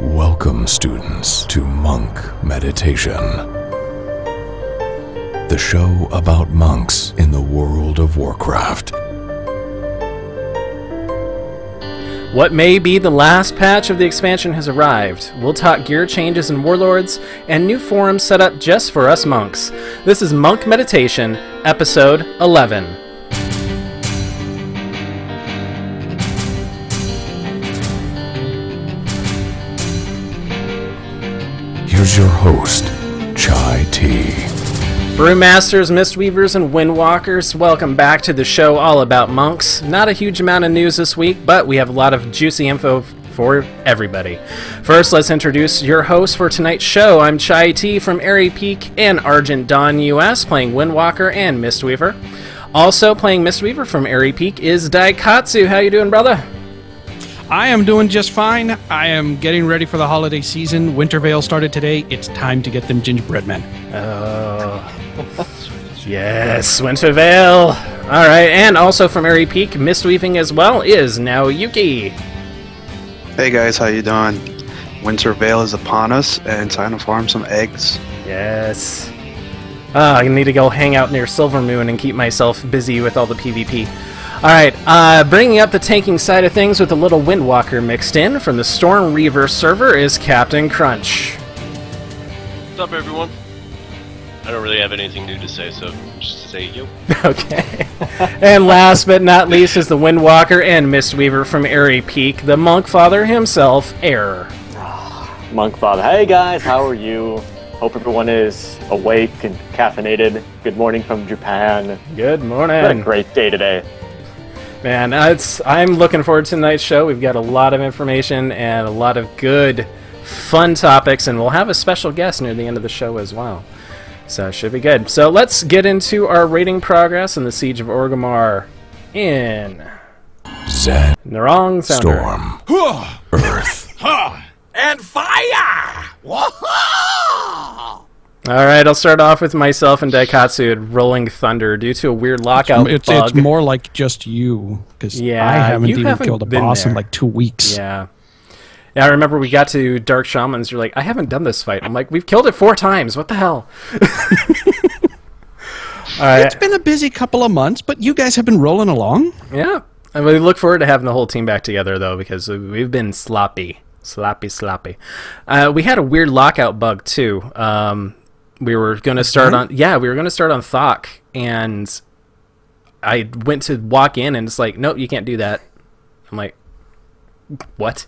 Welcome, students, to Monk Meditation, the show about monks in the world of Warcraft. What may be the last patch of the expansion has arrived. We'll talk gear changes in Warlords and new forums set up just for us monks. This is Monk Meditation, Episode 11. Here's your host, Chai T. Brewmasters, Mistweavers, and Windwalkers, welcome back to the show all about monks. Not a huge amount of news this week, but we have a lot of juicy info for everybody. First, let's introduce your host for tonight's show. I'm Chai T from Airy Peak and Argent Dawn US, playing Windwalker and Mistweaver. Also playing Mistweaver from Airy Peak is Daikatsu. How you doing, brother? I am doing just fine. I am getting ready for the holiday season. Winter Veil started today. It's time to get them gingerbread men. Oh, yes, Winter Veil. All right, and also from Airy Peak, Mistweaving as well, is now Yuki. Hey guys, how you doing? Winter Veil is upon us, and time to farm some eggs. Yes. I need to go hang out near Silvermoon and keep myself busy with all the PvP. Alright, bringing up the tanking side of things with a little Windwalker mixed in, from the Storm Reaver server is Captain Crunch. What's up, everyone? I don't really have anything new to say, so just say yo. Okay. And last but not least is the Windwalker and Mistweaver from Airy Peak, the Monk Father himself, Air. Monk Father. Hey guys, how are you? Hope everyone is awake and caffeinated. Good morning from Japan. Good morning. What a great day today. Man, I'm looking forward to tonight's show. We've got a lot of information and a lot of good, fun topics, and we'll have a special guest near the end of the show as well. So it should be good. So let's get into our raiding progress in the Siege of Orgrimmar in Zen, Narong Sounder. Storm, Earth, and fire! Alright, I'll start off with myself and Daikatsu at Rolling Thunder due to a weird lockout bug. It's more like just you, because I haven't even killed a boss in like 2 weeks. Yeah. Yeah, I remember we got to Dark Shamans, you're like, I haven't done this fight. I'm like, we've killed it 4 times, what the hell? It's been a busy couple of months, but you guys have been rolling along. Yeah, and we look forward to having the whole team back together, though, because we've been sloppy. Sloppy. We had a weird lockout bug, too. We were going to start on... Yeah, we were going to start on Thok, and I went to walk in, and it's like, nope, you can't do that. I'm like, what?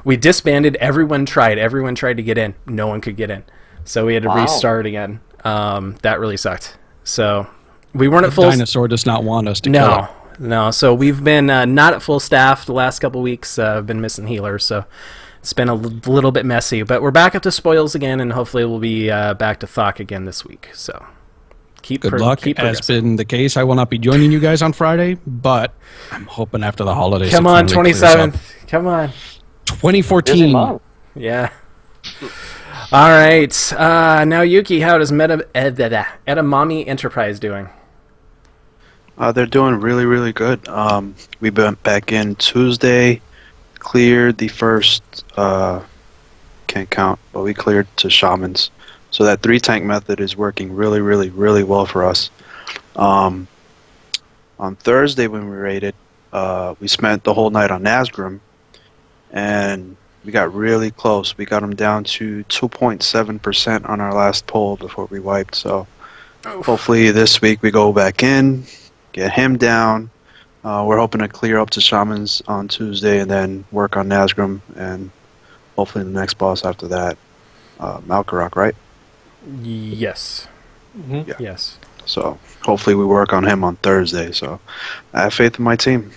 We disbanded. Everyone tried to get in. No one could get in. So we had to restart again. That really sucked. So we weren't at full... Dinosaur does not want us to kill it. No. So we've been not at full staff the last couple weeks. I've been missing healers, so... It's been a little bit messy, but we're back up to spoils again, and hopefully we'll be back to Thok again this week. So, good luck. As been the case, I will not be joining you guys on Friday, but I'm hoping after the holidays. Come on, 27th. Come on. 2014. Yeah. All right. Now, Yuki, how does Edamame Enterprise doing? They're doing really, really good. We went back in Tuesday. Cleared the first, can't count, but we cleared to shamans. So that 3-tank method is working really, really, really well for us. On Thursday when we raided, we spent the whole night on Nazgrim, and we got really close. We got them down to 2.7% on our last pull before we wiped. So hopefully this week we go back in, get him down. We're hoping to clear up to Shamans on Tuesday and then work on Nazgrim and hopefully the next boss after that. Malkarok, right? Yes. Mm-hmm. Yeah. Yes. So hopefully we work on him on Thursday. So I have faith in my team.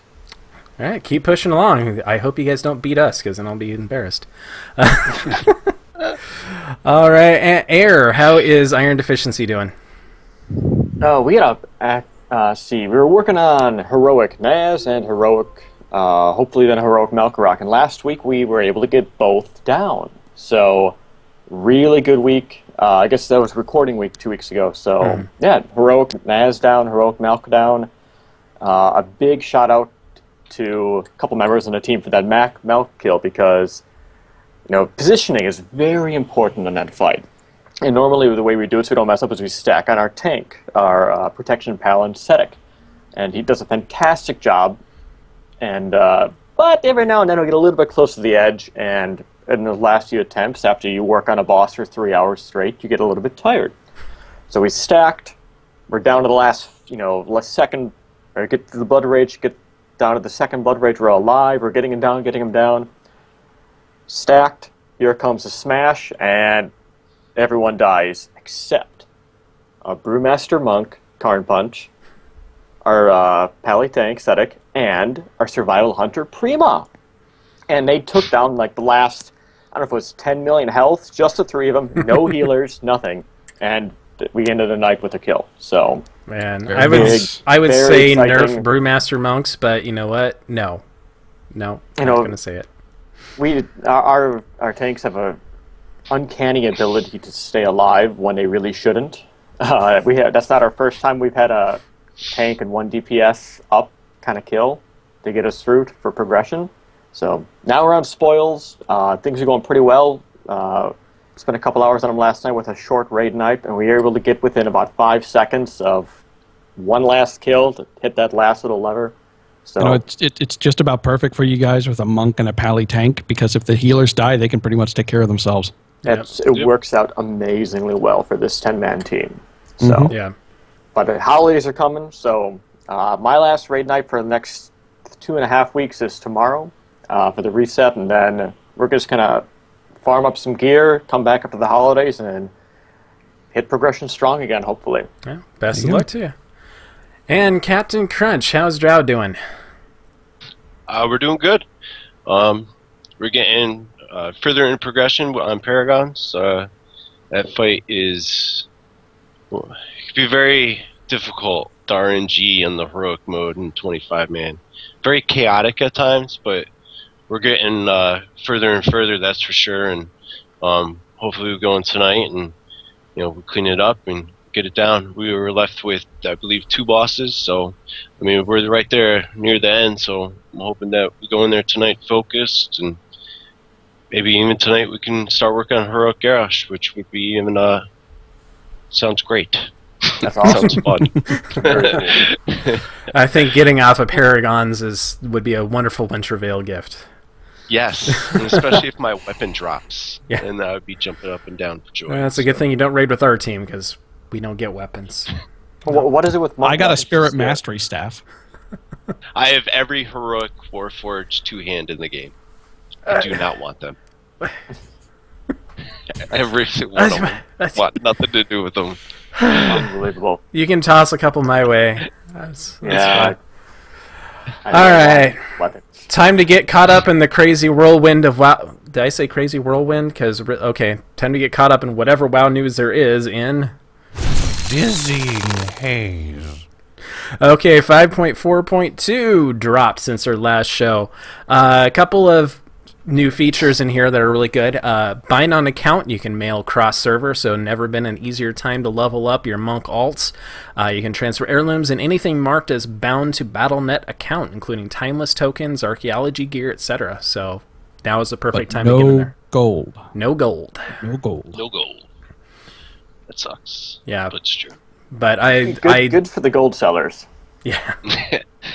All right, keep pushing along. I hope you guys don't beat us, because then I'll be embarrassed. All right, Air, how is Iron Deficiency doing? Oh, we got we were working on Heroic Naz and Heroic, hopefully then Heroic Malkarok, and last week we were able to get both down. So really good week. I guess that was recording week 2 weeks ago. So, yeah, heroic Naz down, heroic Malk down. A big shout out to a couple members on the team for that Malk kill because, positioning is very important in that fight. And normally the way we do it so we don't mess up is we stack on our tank, our protection palincetic. And he does a fantastic job. And but every now and then we'll get a little bit close to the edge, and in the last few attempts, after you work on a boss for 3 hours straight, you get a little bit tired. So we stacked. We're down to the last second, or get to the blood rage, get down to the second blood rage. We're alive. We're getting him down, Stacked. Here comes a smash, and everyone dies except a Brewmaster Monk, Karn Punch, our Pally Tank, Cetic, and our Survival Hunter, Prima. And they took down the last, I don't know if it was 10 million health, just the three of them, no healers, nothing. And we ended the night with a kill. So, man, I would say exciting. Nerf Brewmaster Monks, but you know what? No, I'm not going to say it. Our tanks have a uncanny ability to stay alive when they really shouldn't. That's not our first time we've had a tank and 1 DPS up kind of kill to get us through for progression. So now we're on spoils. Things are going pretty well. Spent a couple hours on them last night with a short raid night, and we were able to get within about 5 seconds of one last kill to hit that last little lever. So it's just about perfect for you guys with a monk and a pally tank, because if the healers die, they can pretty much take care of themselves. It works out amazingly well for this 10-man team. So yeah. But the holidays are coming, so my last raid night for the next 2.5 weeks is tomorrow for the reset, and then we're just going to farm up some gear, come back after the holidays, and hit progression strong again, hopefully. Yeah, best of luck to you. And Captain Crunch, how's Drow doing? We're doing good. We're getting further in progression on Paragons. That fight is... it could be very difficult, the RNG and the heroic mode in 25-man. Very chaotic at times, but we're getting further and further, that's for sure. And hopefully we'll go in tonight and we'll clean it up and get it down. We were left with, I believe, 2 bosses, so I mean we're right there near the end. So I'm hoping that we go in there tonight focused, and maybe even tonight we can start working on Heroic Garrosh, which would be even sounds great. That's awesome. Sounds fun. I think getting off of Paragons would be a wonderful Winter Veil gift. Yes, and especially if my weapon drops. Yeah. And I would be jumping up and down for joy. Well, that's a good thing you don't raid with our team, because we don't get weapons. What is it with Monk? I got a Spirit Mastery staff. I have every heroic Warforged 2-hand in the game. I do not want them. Every single one of them. Want nothing to do with them. Unbelievable. You can toss a couple my way. That's fine. All right. Time to get caught up in the crazy whirlwind of WoW. Did I say crazy whirlwind? Because, okay, time to get caught up in whatever WoW news there is in... Dizzying haze. Okay, 5.4.2 dropped since our last show. A couple of new features in here that are really good. Bind on account, you can mail cross-server, so never been an easier time to level up your monk alts. You can transfer heirlooms and anything marked as bound to BattleNet account, including timeless tokens, archaeology gear, etc. So now is the perfect time to get in there. Gold. No gold. No gold. No gold. That sucks. Yeah. But it's true. But good for the gold sellers. Yeah.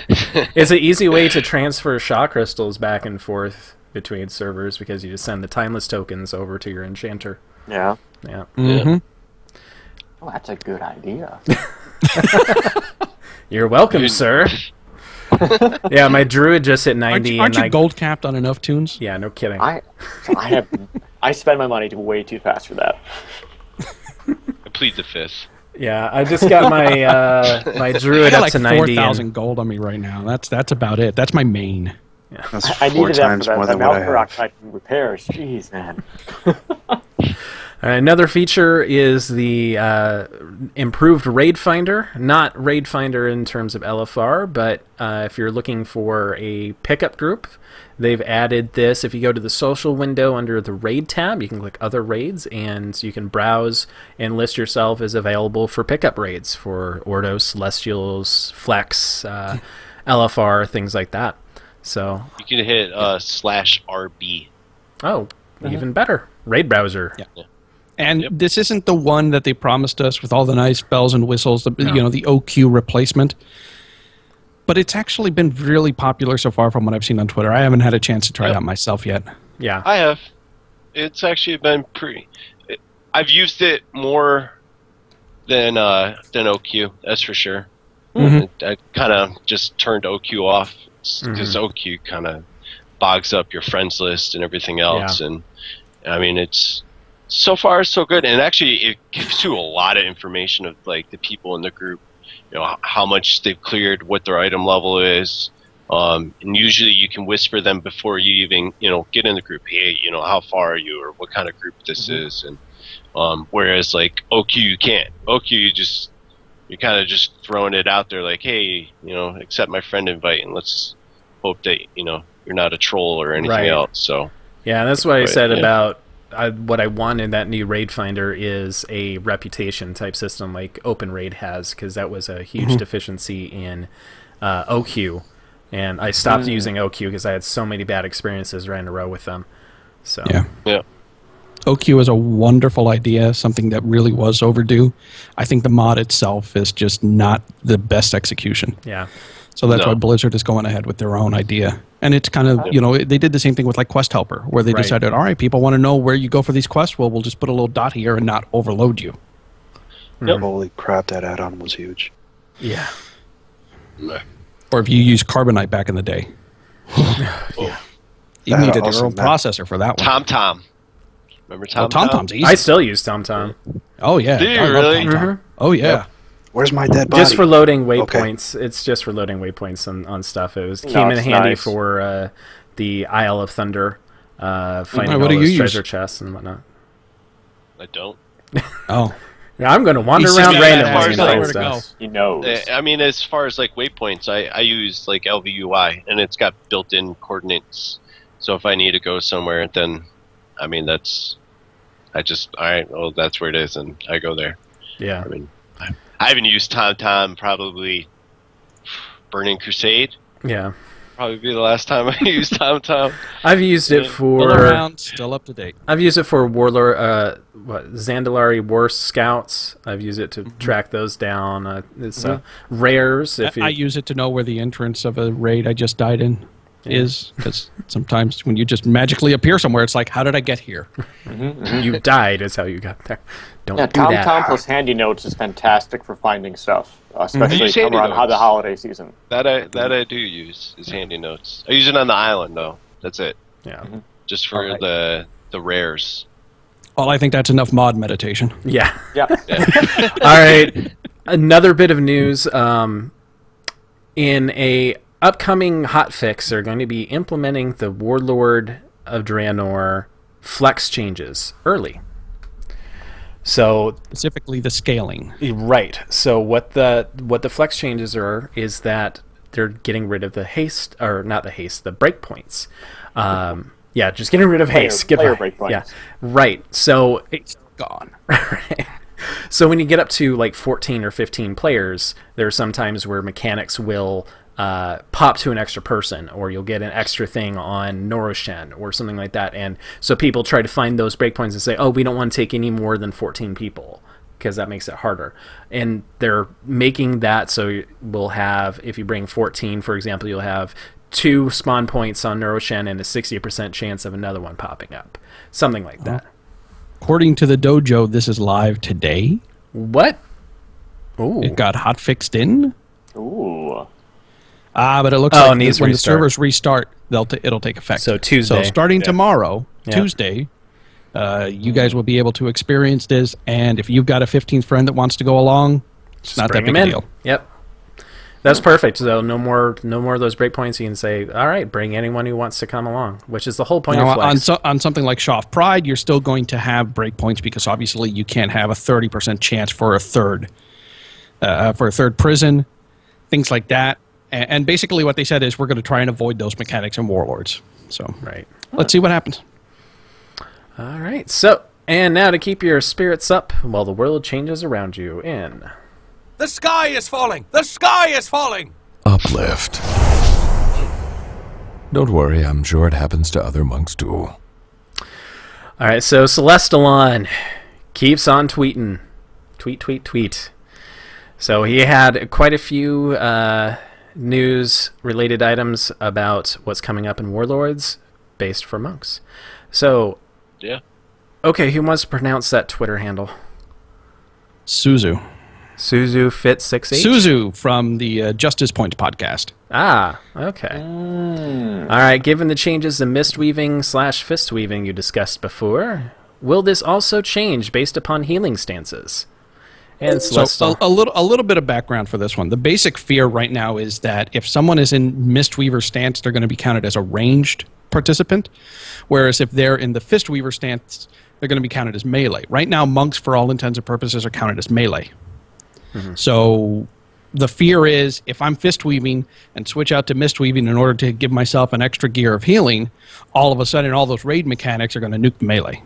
It's an easy way to transfer Shaw crystals back and forth between servers, because you just send the timeless tokens over to your enchanter. Yeah. Yeah. Mm-hmm. Oh, that's a good idea. You're welcome, sir. Yeah, my druid just hit 90. Aren't you gold capped on enough tunes? Yeah, no kidding. I spend my money way too fast for that. I plead the fifth. Yeah, I just got my my druid up to 90. 4,000 gold on me right now. That's about it. That's my main. Yeah. That's I 4 needed times that more for than what I have. repairs. Jeez, man. Another feature is the improved Raid Finder. Not Raid Finder in terms of LFR, but if you're looking for a pickup group, they've added this. If you go to the social window under the Raid tab, you can click Other Raids, and you can browse and list yourself as available for pickup raids for Ordos, Celestials, Flex, LFR, things like that. So You can hit /RB. Oh, even better. Raid browser. Yeah. And this isn't the one that they promised us with all the nice bells and whistles, the OQ replacement. But it's actually been really popular so far from what I've seen on Twitter. I haven't had a chance to try it out myself yet. Yeah. I have. It's actually been pretty... I've used it more than OQ, that's for sure. I kind of just turned OQ off because OQ kind of bogs up your friends list and everything else. Yeah. And I mean, it's... So far, so good, and actually, it gives you a lot of information of like the people in the group, how much they've cleared, what their item level is, and usually you can whisper them before you even get in the group. Hey, how far are you, or what kind of group this is, and whereas like OQ you can't. OQ you're kind of just throwing it out there like, hey, accept my friend invite, and let's hope that you're not a troll or anything else. So yeah, that's what I said about. What I want in that new Raid Finder is a reputation type system like Open Raid has, because that was a huge deficiency in OQ, and I stopped using OQ because I had so many bad experiences right in a row with them. So yeah. OQ is a wonderful idea, something that really was overdue. I think the mod itself is just not the best execution. Yeah. So that's why Blizzard is going ahead with their own idea. And it's kind of, they did the same thing with like Quest Helper, where they decided, all right, people want to know where you go for these quests. Well, we'll just put a little dot here and not overload you. Holy crap, that add-on was huge. Yeah. Or if you used Carbonite back in the day. You needed your own processor for that one. TomTom. Remember TomTom? TomTom's easy. I still use TomTom. Oh, yeah. Do you I love really? TomTom. Oh, yeah. Yep. Where's my dead body? Just for loading waypoints. Okay. It's just for loading waypoints on stuff. It came in handy for the Isle of Thunder, finding all those treasure chests and whatnot. I don't. Oh. Yeah, I'm going to wander around randomly and find stuff. He knows. I mean, as far as like waypoints, I use like LVUI, and it's got built-in coordinates. So if I need to go somewhere, then, I mean, all right, well, that's where it is, and I go there. Yeah. I mean, I haven't used TomTom probably Burning Crusade. Yeah. Probably be the last time I used TomTom. I've used it for... Still around, still up to date. I've used it for Warlord, Zandalari War Scouts. I've used it to track those down. It's rares. I use it to know where the entrance of a raid I just died in is, because sometimes when you just magically appear somewhere, it's like, how did I get here? You died is how you got there. Don't do that. TomTom plus Handy Notes is fantastic for finding stuff, especially around the holiday season. That I do use is Handy Notes. I use it on the island though. That's it. Yeah. Just for the rares. Well, I think that's enough mod meditation. Yeah. Yeah. All right. Another bit of news. In a upcoming hotfix, they're going to be implementing the Warlord of Draenor flex changes early. So specifically the scaling. Right. So what the flex changes is that they're getting rid of the haste, or not the haste, the breakpoints. Yeah, just getting rid of haste. Player breakpoints. Yeah. Right. So it's gone. Right. So when you get up to like 14 or 15 players, there are some times where mechanics will pop to an extra person, or you'll get an extra thing on Noroshen or something like that. And so people try to find those breakpoints and say, oh, we don't want to take any more than 14 people, because that makes it harder. And they're making that so we'll have, if you bring 14, for example, you'll have 2 spawn points on Noroshen and a 60% chance of another one popping up. Something like that. According to the dojo, this is live today. What? Ooh. It got hot fixed in. Ooh. But it looks like when the servers restart, it'll take effect. So Tuesday. So starting tomorrow, Tuesday, you guys will be able to experience this. And if you've got a 15th friend that wants to go along, it's not that big a deal. Yep. That's perfect. So no more of those breakpoints. You can say, all right, bring anyone who wants to come along, which is the whole point of Flex. On something like Shoff Pride, you're still going to have breakpoints because obviously you can't have a 30% chance for a third prison, things like that. And basically what they said is we're going to try and avoid those mechanics in Warlords. So right. Let's see what happens. All right. So, and now to keep your spirits up while the world changes around you in... The sky is falling! The sky is falling! Uplift. Don't worry, I'm sure it happens to other monks too. All right, so Celestalon keeps on tweeting. Tweet. So he had quite a few news-related items about what's coming up in Warlords based for monks. So, yeah. Okay, who wants to pronounce that Twitter handle? Suzu Fit68? Suzu from the Justice Point podcast. Ah, okay. All right, given the changes in mist-weaving/fist weaving you discussed before, will this also change based upon healing stances? And so a little bit of background for this one. The basic fear right now is that if someone is in Mistweaver stance, they're going to be counted as a ranged participant, whereas if they're in the Fistweaver stance, they're going to be counted as melee. Right now, monks, for all intents and purposes, are counted as melee. Mm-hmm. So the fear is if I'm fist weaving and switch out to mist weaving in order to give myself an extra gear of healing, all of a sudden all those raid mechanics are going to nuke melee.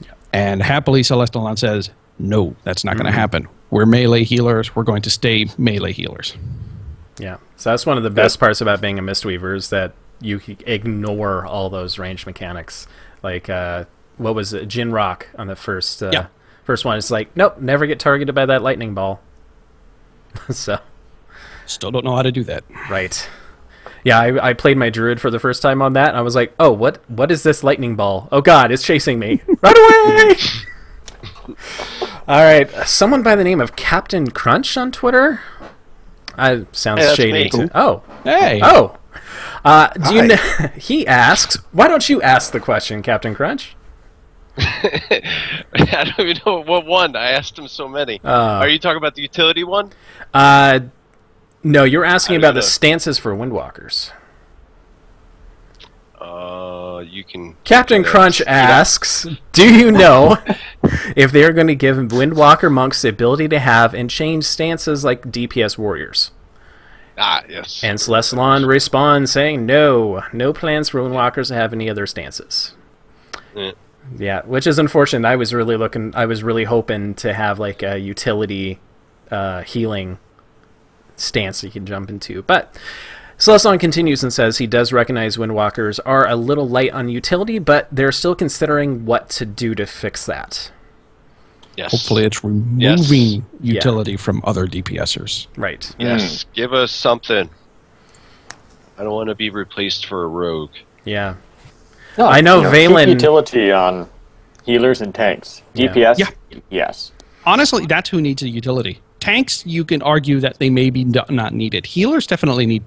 Yeah. And happily Celestalon says, no, that's not going to happen. We're melee healers. We're going to stay melee healers. Yeah. So that's one of the best parts about being a Mistweaver is that you ignore all those ranged mechanics. Like, what was it? Jin Rock on the first... First one, it's like, nope, never get targeted by that lightning ball. So, still don't know how to do that. Right. Yeah, I played my druid for the first time on that, and I was like, oh, what is this lightning ball? Oh god, it's chasing me. Run away! All right, someone by the name of Captain Crunch on Twitter? Sounds shady. Oh. Hey. Oh. Do you know, he asks, why don't you ask the question, Captain Crunch? I don't even know what one. I asked him so many. Are you talking about the utility one? No, you're asking about the stances for Windwalkers. You can... Captain Crunch asks, do you know if they're going to give Windwalker monks the ability to have and change stances like DPS warriors? Ah, yes. And Celestalon responds saying, no plans for Windwalkers to have any other stances. Yeah, which is unfortunate. I was really hoping to have like a utility healing stance that you can jump into. But Celestalon continues and says he does recognize Windwalkers are a little light on utility, but they're still considering what to do to fix that. Yes. Hopefully it's removing utility from other DPSers. Right. Yes. Give us something. I don't want to be replaced for a rogue. Yeah. No, I know Valen... keep utility on healers and tanks. DPS, yes. Honestly, that's who needs a utility. Tanks, you can argue that they may be not needed. Healers definitely need...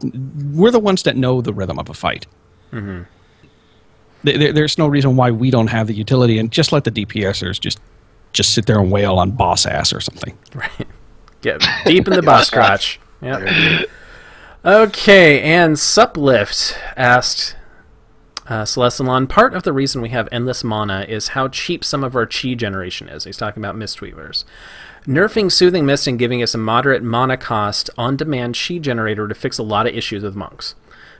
We're the ones that know the rhythm of a fight. Mm-hmm. There's no reason why we don't have the utility, and just let the DPSers just sit there and wail on boss ass or something. Right. Get deep in the boss crotch. Yep. Okay, and Suplift asked... Celestalon, part of the reason we have endless mana is how cheap some of our chi generation is. He's talking about Mistweavers. Nerfing Soothing Mist and giving us a moderate mana cost on-demand chi generator to fix a lot of issues with monks.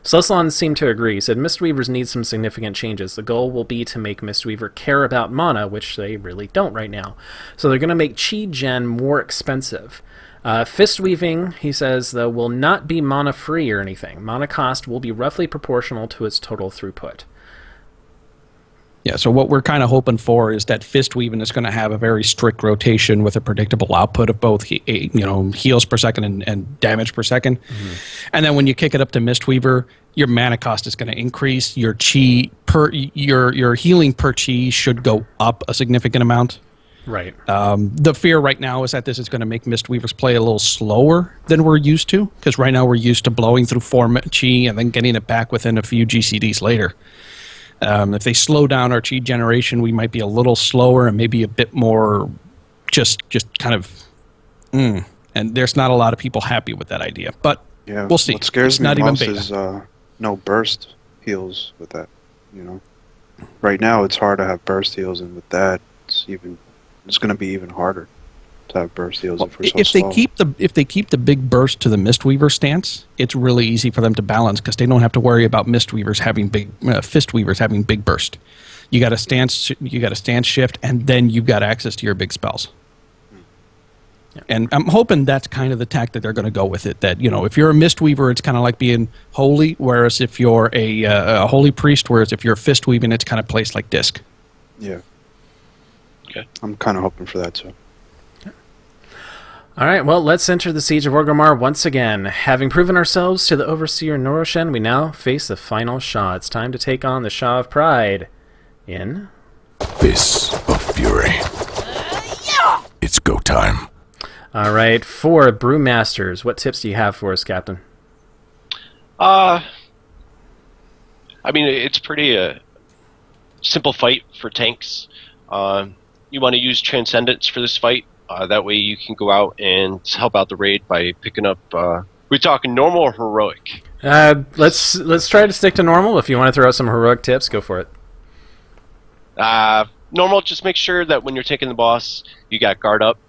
Celestalon seemed to agree. He said Mistweavers need some significant changes. The goal will be to make Mistweaver care about mana, which they really don't right now. So they're going to make chi gen more expensive. Fist weaving, he says, though, will not be mana free or anything. Mana cost will be roughly proportional to its total throughput. Yeah, so what we're kind of hoping for is that fist weaving is going to have a very strict rotation with a predictable output of both, heals per second and damage per second. Mm-hmm. And then when you kick it up to Mistweaver, your mana cost is going to increase. Your chi your healing per chi should go up a significant amount. Right. The fear right now is that this is going to make Mistweavers play a little slower than we're used to, because right now we're used to blowing through 4 chi and then getting it back within a few GCDs later. If they slow down our chi generation, we might be a little slower and maybe a bit more just kind of And there's not a lot of people happy with that idea. But Yeah, we'll see. What scares it's me not even most beta. is no burst heals with that. You know, right now it's hard to have burst heals, and with that, it's going to be even harder to have burst heals if we're so slow. If they keep the big burst to the Mistweaver stance, it's really easy for them to balance because they don't have to worry about Mistweavers having big Fistweavers having big burst. You got a stance shift, and then you've got access to your big spells. Yeah. And I'm hoping that's kind of the tack that they're going to go with it. That, you know, if you're a Mistweaver, it's kind of like being holy, whereas if you're a holy priest, whereas if you're fist weaving, it's kind of placed like disc. Yeah. Okay. I'm kind of hoping for that too. All right, well, let's enter the Siege of Orgrimmar once again. Having proven ourselves to the Overseer Noroshen, we now face the final Shah. It's time to take on the Shah of Pride in... Fists of Fury. It's go time. All right, for Brewmasters, what tips do you have for us, Captain? I mean, it's pretty simple fight for tanks. You want to use Transcendence for this fight. That way you can go out and help out the raid by picking up... we're talking normal or heroic? Let's try to stick to normal. If you want to throw out some heroic tips, go for it. Normal, just make sure that when you're taking the boss, you got guard up.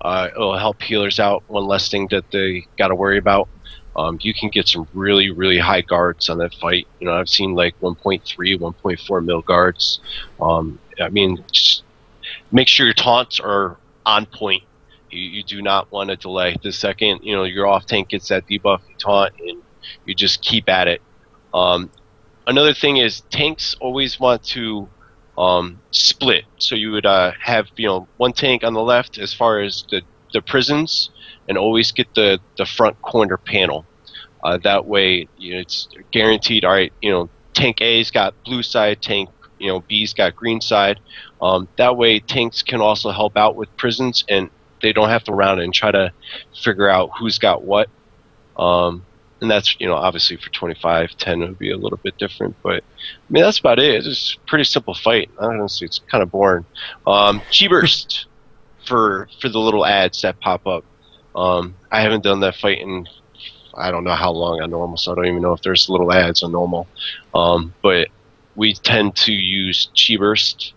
It'll help healers out. One less thing that they got to worry about. You can get some really, really high guards on that fight. You know, I've seen like 1.3, 1.4 mil guards. I mean, just make sure your taunts are on point. You do not want to delay. The second, you know, your off tank gets that debuff, you taunt, and you just keep at it. Another thing is tanks always want to split. So you would have, you know, one tank on the left as far as the prisons, and always get the front corner panel. That way, you know, it's guaranteed. All right, you know, tank A's got blue side, tank, you know, B's got green side. That way, tanks can also help out with prisons, and they don't have to round and try to figure out who's got what. And that's, you know, obviously for 25-10 it would be a little bit different, but I mean that's about it. It's just a pretty simple fight. Honestly, it's kind of boring. Chi burst for the little ads that pop up. I haven't done that fight in I don't know how long on normal, so I don't even know if there's little ads on normal. But we tend to use Chi burst.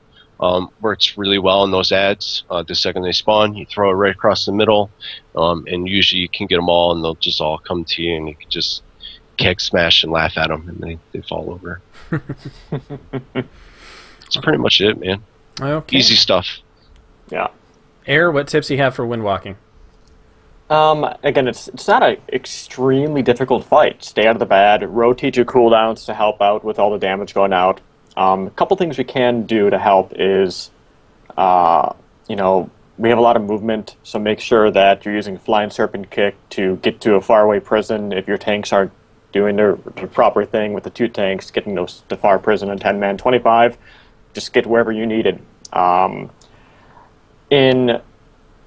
Works really well in those ads. The second they spawn, you throw it right across the middle, and usually you can get them all, and they'll just all come to you, and you can just kick, smash, and laugh at them, and they fall over. That's pretty much it, man. Okay. Easy stuff. Yeah. Air, what tips do you have for windwalking? Again, it's not an extremely difficult fight. Stay out of the bad, rotate your cooldowns to help out with all the damage going out. A couple things we can do to help is, you know, we have a lot of movement, so make sure that you're using Flying Serpent Kick to get to a faraway prison. If your tanks aren't doing the proper thing with the 2 tanks, getting those to far prison in 10-man 25, just get wherever you need it. In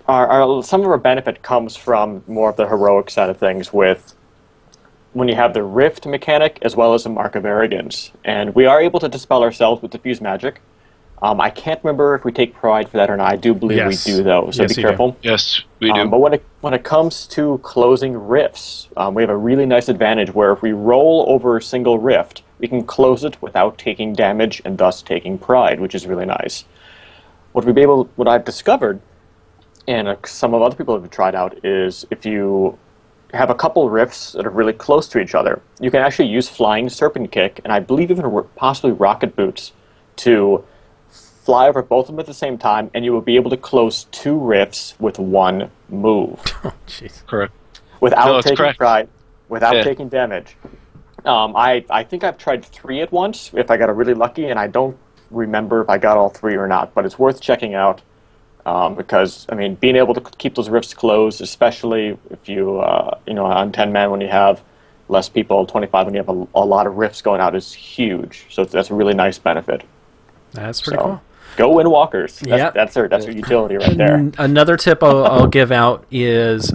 some of our benefit comes from more of the heroic side of things with when you have the Rift mechanic as well as the Mark of Arrogance. And we are able to dispel ourselves with Diffuse Magic. I can't remember if we take Pride for that or not. I do believe we do, though, so yes, be careful. Yes, we do. But when it comes to closing rifts, we have a really nice advantage where if we roll over a single rift, we can close it without taking damage and thus taking Pride, which is really nice. What I've discovered, and some of other people have tried out, is if you have a couple rifts that are really close to each other, you can actually use Flying Serpent Kick, and I believe even possibly Rocket Boots, to fly over both of them at the same time, and you will be able to close 2 rifts with 1 move. Oh, jeez. Correct. Without taking Pride, without taking damage. I think I've tried 3 at once, if I got really lucky, and I don't remember if I got all 3 or not, but it's worth checking out. Because, I mean, being able to keep those rifts closed, especially if you, you know, on 10-man when you have less people, 25 when you have a lot of rifts going out is huge. So that's a really nice benefit. That's pretty cool. Go Windwalkers. That's Yep. their utility right there. Another tip I'll give out is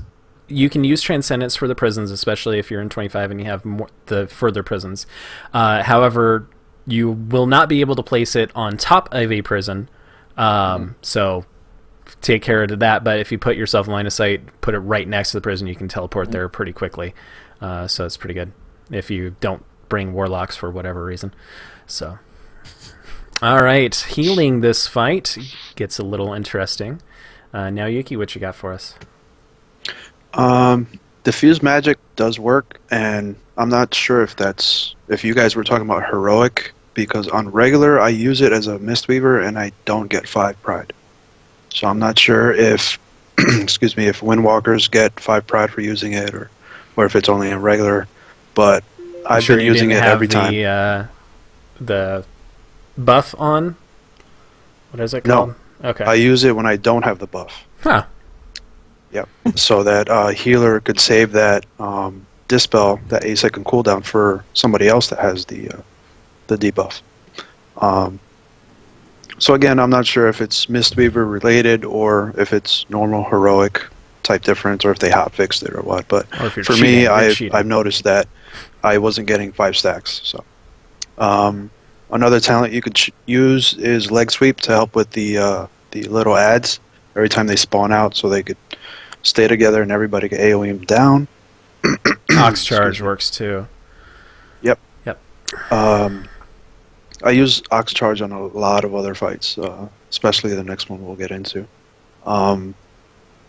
you can use Transcendence for the prisons, especially if you're in 25 and you have the further prisons. However, you will not be able to place it on top of a prison. So take care of that. But if you put yourself in line of sight, put it right next to the prison, you can teleport there pretty quickly. So it's pretty good if you don't bring warlocks for whatever reason. So, all right, healing this fight gets a little interesting. Now, Yuki, what you got for us? Diffuse magic does work, and I'm not sure if you guys were talking about heroic, because on regular I use it as a Mistweaver and I don't get 5 pride. So I'm not sure if excuse me, if Windwalkers get 5 pride for using it, or if it's only in regular. But I've been using it every time. The buff on? What is it called? No. Okay. I use it when I don't have the buff. Huh. Yep. So that healer could save that dispel, that 8-second cooldown, for somebody else that has the debuff. So again, I'm not sure if it's Mistweaver related or if it's normal heroic type difference, or if they hotfixed it or what. But for me, I've noticed that I wasn't getting 5 stacks. So another talent you could use is leg sweep to help with the little ads every time they spawn out, so they could stay together and everybody can AoE them down. Ox charge works too. Yep. Yep. I use Ox charge on a lot of other fights, especially the next one we'll get into.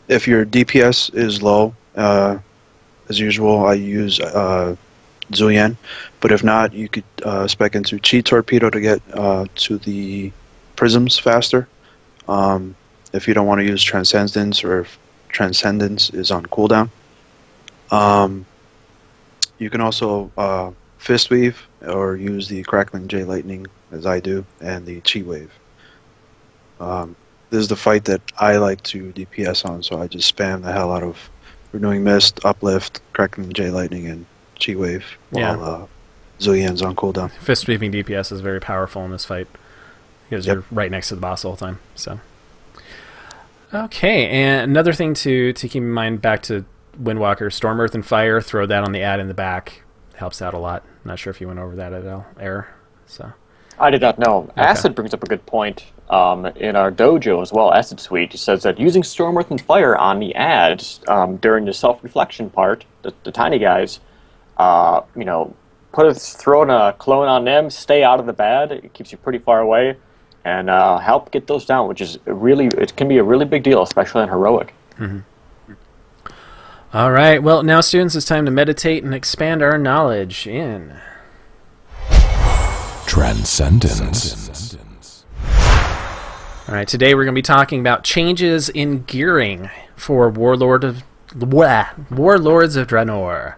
If your DPS is low, as usual, I use Zuyen, but if not, you could spec into Chi Torpedo to get to the prisms faster. If you don't want to use Transcendence, or if Transcendence is on cooldown. You can also Fist Weave, or use the Crackling J Lightning, as I do, and the Chi Wave. This is the fight that I like to DPS on, so I just spam the hell out of Renewing Mist, Uplift, Crackling J Lightning, and Chi Wave while Zuyen's on cooldown. Fist Weaving DPS is very powerful in this fight, because you're right next to the boss all the time. So, okay, and another thing to keep in mind, back to Windwalker, Storm, Earth, and Fire, throw that on the ad in the back. Helps out a lot. Not sure if you went over that at all, Error. So I did not know. Okay. Acid brings up a good point in our dojo as well. Acid Suite, he says that using Storm, Earth, and Fire on the ads during the self-reflection part, the tiny guys, you know, throw in a clone on them, stay out of the bad. It keeps you pretty far away, and help get those down, which is it can be a really big deal, especially in heroic. Mm-hmm. All right, well, now, students, it's time to meditate and expand our knowledge in Transcendence. All right, today we're going to be talking about changes in gearing for Warlords of Draenor.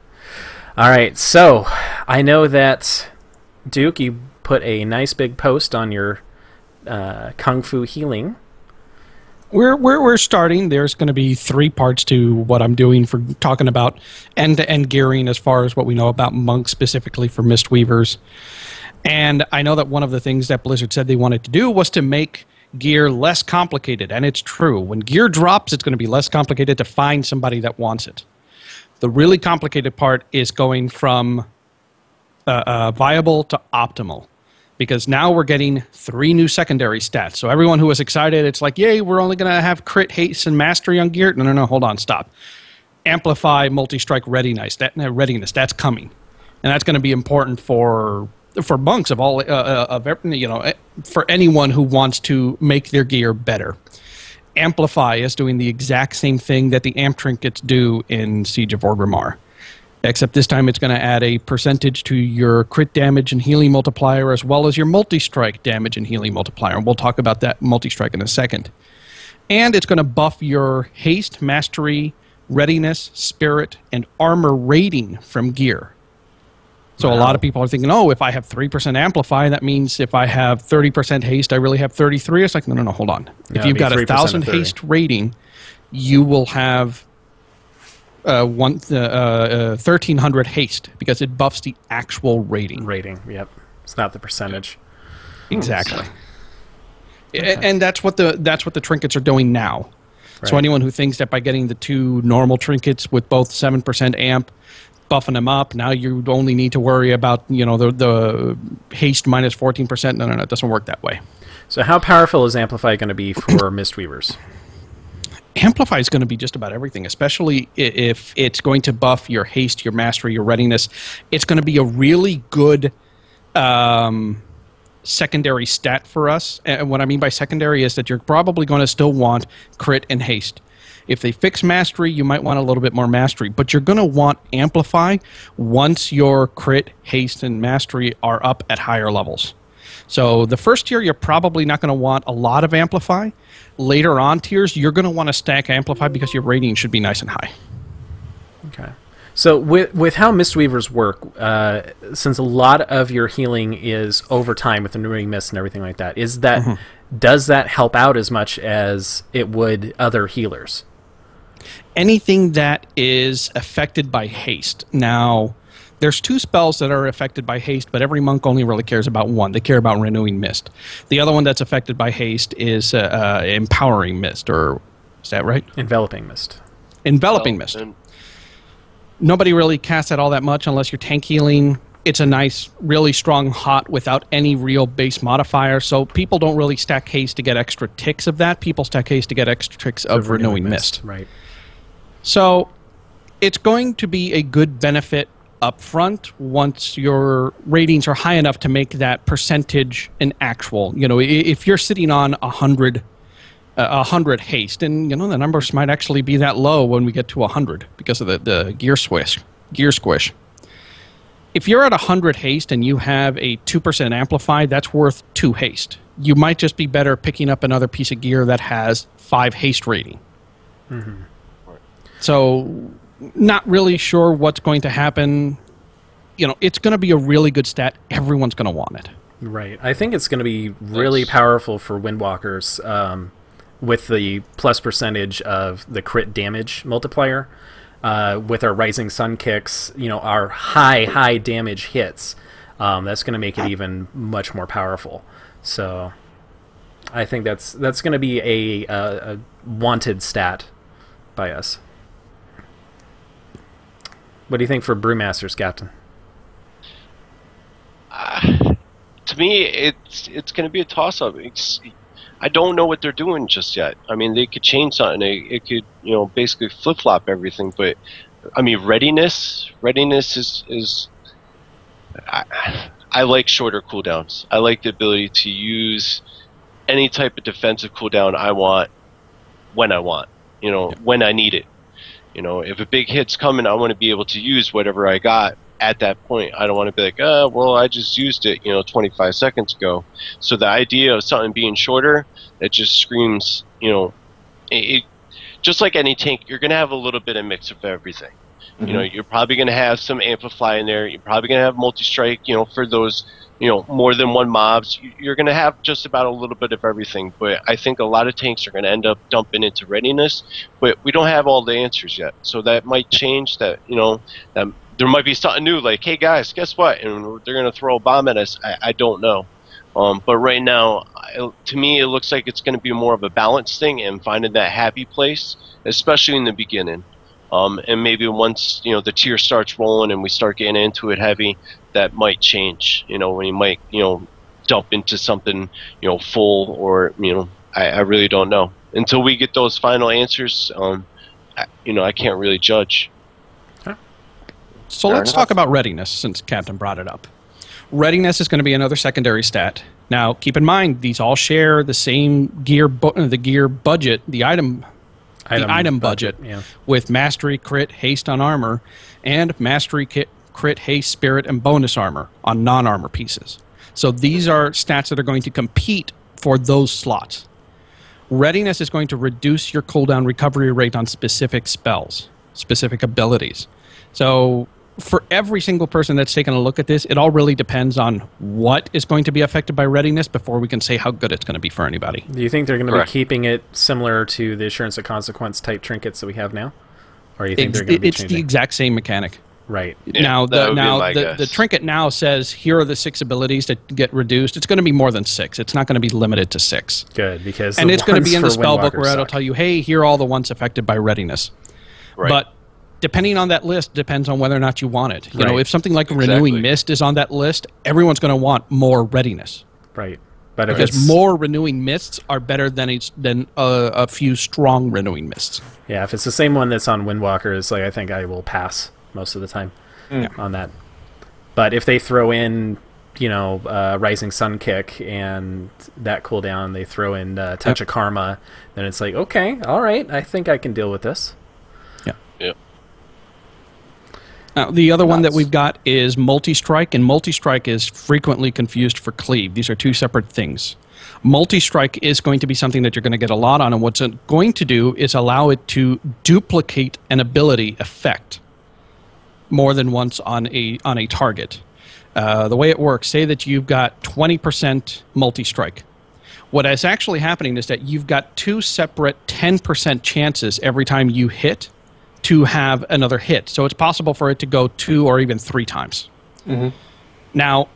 All right, so I know that, Duke, you put a nice big post on your Kung Fu healing. We're starting. There's going to be 3 parts to what I'm doing for talking about end-to-end gearing as far as what we know about monks, specifically for Mistweavers. And I know that one of the things that Blizzard said they wanted to do was to make gear less complicated, and it's true. When gear drops, it's going to be less complicated to find somebody that wants it. The really complicated part is going from viable to optimal. Because now we're getting 3 new secondary stats. So everyone who was excited, it's like, yay, we're only going to have crit, haste, and mastery on gear. No, hold on, stop. Amplify, multi-strike, readiness. That's coming. And that's going to be important for monks of all, for anyone who wants to make their gear better. Amplify is doing the exact same thing that the Amp Trinkets do in Siege of Orgrimmar. Except this time it's going to add a percentage to your crit damage and healing multiplier, as well as your multi-strike damage and healing multiplier. And we'll talk about that multi-strike in a second. And it's going to buff your haste, mastery, readiness, spirit, and armor rating from gear. So a lot of people are thinking, oh, if I have 3% amplify, that means if I have 30% haste, I really have 33. It's like, no, hold on. If you've got 1,000 haste rating, you will have 1,300 haste, because it buffs the actual rating. Yep. It's not the percentage. Exactly. Okay. And that's what the trinkets are doing now. Right. So anyone who thinks that by getting the 2 normal trinkets with both 7% amp, buffing them up, now you only need to worry about the haste minus 14%. No, it doesn't work that way. So how powerful is Amplify going to be for Mistweavers? Amplify is going to be just about everything, especially if it's going to buff your haste, your mastery, your readiness. It's going to be a really good secondary stat for us. And what I mean by secondary is that you're probably going to still want crit and haste. If they fix mastery, you might want a little bit more mastery, but you're going to want amplify once your crit, haste, and mastery are up at higher levels. So the first tier, you're probably not going to want a lot of amplify. Later on tiers, you're going to want to stack amplify because your rating should be nice and high. Okay. So with how Mistweavers work, since a lot of your healing is over time with the renewing mist and everything like that, is that does that help out as much as it would other healers? Anything that is affected by haste. Now, there's 2 spells that are affected by haste, but every monk only really cares about one. They care about renewing mist. The other one that's affected by haste is empowering mist, or is that right? Enveloping mist. Enveloping mist. Nobody really casts that all that much unless you're tank healing. It's a nice, really strong hot without any real base modifier, so people don't really stack haste to get extra ticks of that. People stack haste to get extra ticks of renewing mist. Right. So it's going to be a good benefit up front once your ratings are high enough to make that percentage an actual. You know, if you're sitting on 100 haste, and you know the numbers might actually be that low when we get to 100 because of the gear squish. If you're at 100 haste and you have a 2% amplify, that's worth 2 haste. You might just be better picking up another piece of gear that has 5 haste rating. Mm-hmm. So, not really sure what's going to happen. You know, it's going to be a really good stat. Everyone's going to want it. Right. I think it's going to be really powerful for Windwalkers with the plus percentage of the crit damage multiplier. With our Rising Sun kicks, you know, our high damage hits. That's going to make it even much more powerful. So, I think that's going to be a wanted stat by us. What do you think for Brewmasters, Captain? To me, it's going to be a toss-up. I don't know what they're doing just yet. I mean, they could change something. It could, you know, basically flip-flop everything. But I mean, readiness is. I like shorter cooldowns. I like the ability to use any type of defensive cooldown I want when I want. You know, when I need it. You know, if a big hit's coming, I want to be able to use whatever I got at that point. I don't want to be like, well, I just used it, you know, 25 seconds ago. So the idea of something being shorter, it just screams, you know, it just like any tank, you're going to have a little bit of mix of everything. Mm-hmm. You know, you're probably going to have some amplify in there. You're probably going to have multi-strike, you know, for those, you know, more than one mobs. You're going to have just about a little bit of everything. But I think a lot of tanks are going to end up dumping into readiness. But we don't have all the answers yet. So that might change that, you know, there might be something new like, hey, guys, guess what? And they're going to throw a bomb at us. I don't know. But right now, to me, it looks like it's going to be more of a balance thing and finding that happy place, especially in the beginning. And maybe once, you know, the tier starts rolling and we start getting into it heavy, that might change. You know, when you might, you know, dump into something, you know, full or, you know, I really don't know. Until we get those final answers, you know, I can't really judge. So let's talk about readiness, since Captain brought it up. Readiness is going to be another secondary stat. Now, keep in mind, these all share the same gear budget, the item budget, yeah, with mastery, crit, haste on armor, and mastery, crit, haste, spirit, and bonus armor on non-armor pieces. So these are stats that are going to compete for those slots. Readiness is going to reduce your cooldown recovery rate on specific spells, specific abilities. So for every single person that's taken a look at this, it all really depends on what is going to be affected by readiness before we can say how good it's going to be for anybody. Do you think they're going to be keeping it similar to the Assurance of Consequence type trinkets that we have now? Or do you think they're going to be changing? It's the exact same mechanic. Right. Yeah, now, the trinket now says, here are the 6 abilities that get reduced. It's going to be more than 6. It's not going to be limited to 6. Good, because and it's going to be in the spellbook where it'll tell you, hey, here are all the ones affected by readiness. Right. But depending on that list depends on whether or not you want it. You know, if something like Renewing Mist is on that list, everyone's going to want more readiness. Right. But if because it's more renewing mists are better than a few strong renewing mists. yeah, if it's the same one that's on Windwalkers, like I think I will pass most of the time on that. But if they throw in, Rising Sun Kick and that cooldown, they throw in Touch of Karma, then it's like, okay, all right, I think I can deal with this. Yep. Now, the other one that we've got is Multi-Strike, and Multi-Strike is frequently confused for Cleave. These are two separate things. Multi-Strike is going to be something that you're going to get a lot on, and what's it going to do is allow it to duplicate an ability effect more than once on a target. The way it works, say that you've got 20% Multi-Strike. What is actually happening is that you've got two separate 10% chances every time you hit to have another hit. So it's possible for it to go 2 or even 3 times. Now,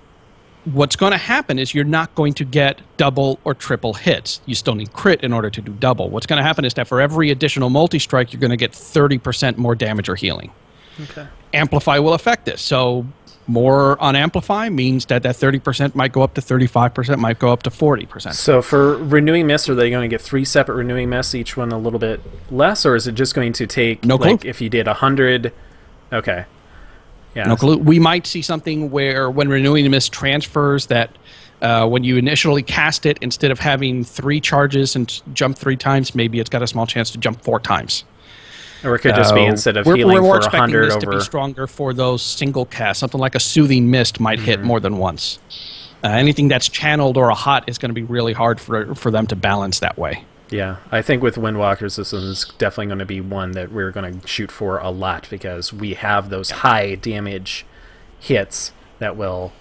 what's going to happen is you're not going to get double or triple hits. You still need crit in order to do double. What's going to happen is that for every additional multi-strike, you're going to get 30% more damage or healing. Okay. Amplify will affect this. So more on Amplify means that 30% might go up to 35%, might go up to 40%. So for Renewing Mist, are they going to get 3 separate Renewing Mists, each one a little bit less, or is it just going to take, no clue. Like, if you did 100... Okay. Yeah. No clue. We might see something where when Renewing Mist transfers that when you initially cast it, instead of having 3 charges and jump 3 times, maybe it's got a small chance to jump 4 times. Or it could just be instead of healing for 100 over... We're expecting this to be stronger for those single casts. Something like a Soothing Mist might hit more than once. Anything that's channeled or a hot is going to be really hard for them to balance that way. Yeah, I think with Windwalkers, this is definitely going to be one that we're going to shoot for a lot, because we have those high damage hits that will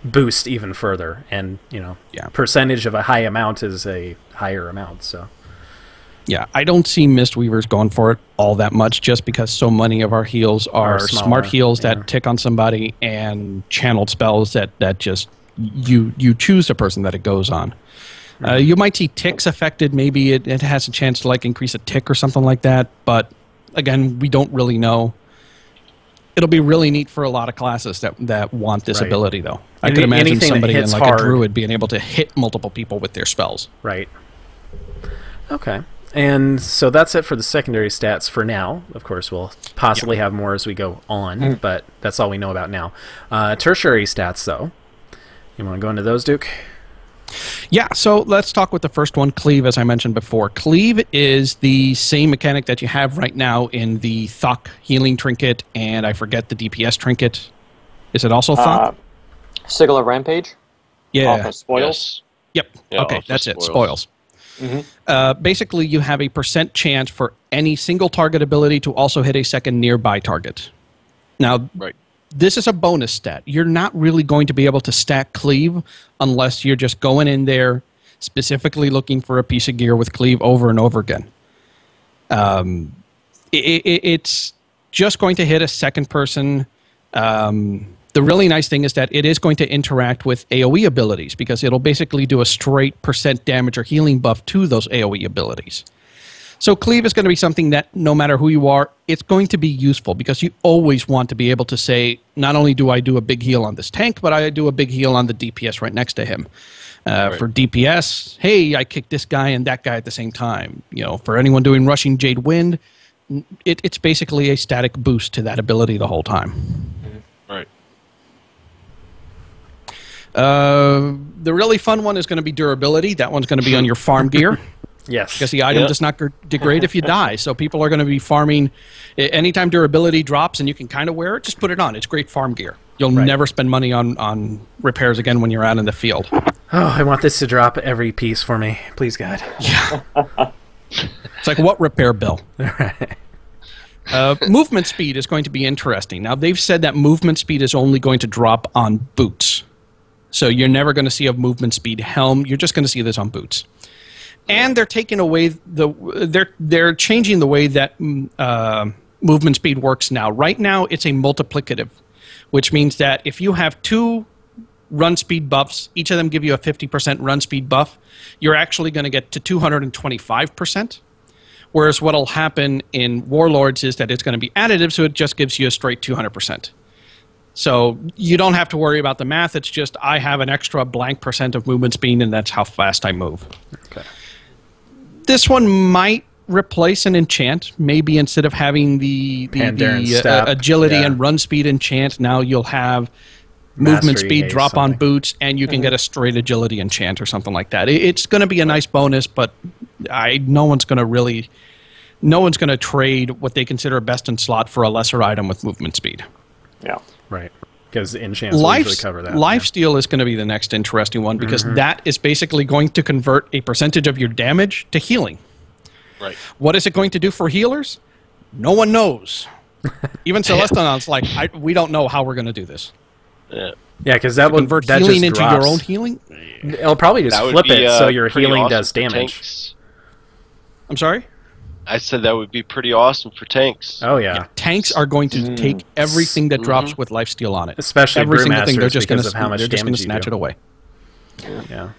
boost even further. And, percentage of a high amount is a higher amount, so... Yeah, I don't see Mistweavers going for it all that much, just because so many of our heals are smart heals that tick on somebody and channeled spells that just you choose the person that it goes on. You might see ticks affected. Maybe it has a chance to increase a tick or something like that. But again, we don't really know. It'll be really neat for a lot of classes that want this ability, though. I could imagine somebody in a druid being able to hit multiple people with their spells. Right. Okay. And so that's it for the secondary stats for now. Of course, we'll possibly have more as we go on, but that's all we know about now. Tertiary stats, though. You want to go into those, Duke? Yeah, so let's talk with the first one, Cleave, as I mentioned before. Cleave is the same mechanic that you have right now in the Thok healing trinket, and I forget the DPS trinket. Is it also Thok? Sigil of Rampage? Yeah. Spoils? Yep. Yeah, okay, that's it. Spoils. Basically, you have a % chance for any single target ability to also hit a second nearby target. Now, this is a bonus stat. You're not really going to be able to stack Cleave unless you're just going in there specifically looking for a piece of gear with Cleave over and over again. It's just going to hit a second person. The really nice thing is that it is going to interact with AoE abilities, because it'll basically do a straight % damage or healing buff to those AoE abilities. So Cleave is going to be something that, no matter who you are, it's going to be useful, because you always want to be able to say, not only do I do a big heal on this tank, but I do a big heal on the DPS right next to him. For DPS, hey, I kicked this guy and that guy at the same time. For anyone doing Rushing Jade Wind, it's basically a static boost to that ability the whole time. Right. The really fun one is going to be durability. That one's going to be on your farm gear. Yes. Because the item does not degrade if you die. So people are going to be farming. Anytime durability drops and you can kind of wear it, just put it on. It's great farm gear. You'll never spend money on repairs again when you're out in the field. Oh, I want this to drop every piece for me. Please, God. Yeah. It's like, what repair bill? Movement speed is going to be interesting. Now, they've said that movement speed is only going to drop on boots. So you're never going to see a movement speed helm. You're just going to see this on boots. And they're taking away they're changing the way that movement speed works now. Right now, it's a multiplicative, which means that if you have 2 run speed buffs, each of them give you a 50% run speed buff, you're actually going to get to 225%. Whereas what will happen in Warlords is that it's going to be additive, so it just gives you a straight 200%. So you don't have to worry about the math. It's just I have an extra blank % of movement speed, and that's how fast I move. Okay. This one might replace an enchant. Maybe instead of having the agility and run speed enchant, now you'll have movement Mastery speed haste, drop on something. boots, and you can get a straight agility enchant or something like that. It's going to be a nice bonus, but no one's going to trade what they consider a best in slot for a lesser item with movement speed. Yeah. Right. Because enchants will usually cover that. Lifesteal is going to be the next interesting one because that is basically going to convert a percentage of your damage to healing. Right. What is it going to do for healers? No one knows. Even Celestinon's like, we don't know how we're going to do this. Yeah. Yeah, because that will Convert that healing just into drops. your own healing? It'll probably just That would flip be, it so your pretty healing awesome does for damage. tanks. I'm sorry? I said that would be pretty awesome for tanks. Oh yeah, Tanks are going to take everything that drops with lifesteal on it. especially Every single thing. They're brewmasters just going because of how much to damage you snatch do. it away. Yeah.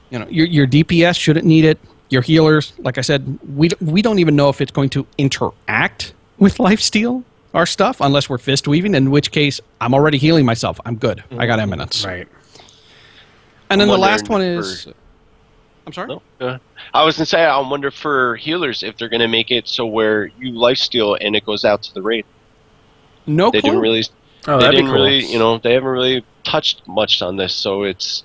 You know, your DPS shouldn't need it. Your healers, like I said, we don't even know if it's going to interact with lifesteal our stuff unless we're fist weaving, in which case I'm already healing myself. I'm good. I got eminence. Right. And then the I'm last one wondering is... I'm sorry? No? I was going to say, I wonder for healers if they're going to make it so where you lifesteal and it goes out to the raid. No They clue. didn't really... Oh, they that'd be didn't cool. really, they haven't really touched much on this, so it's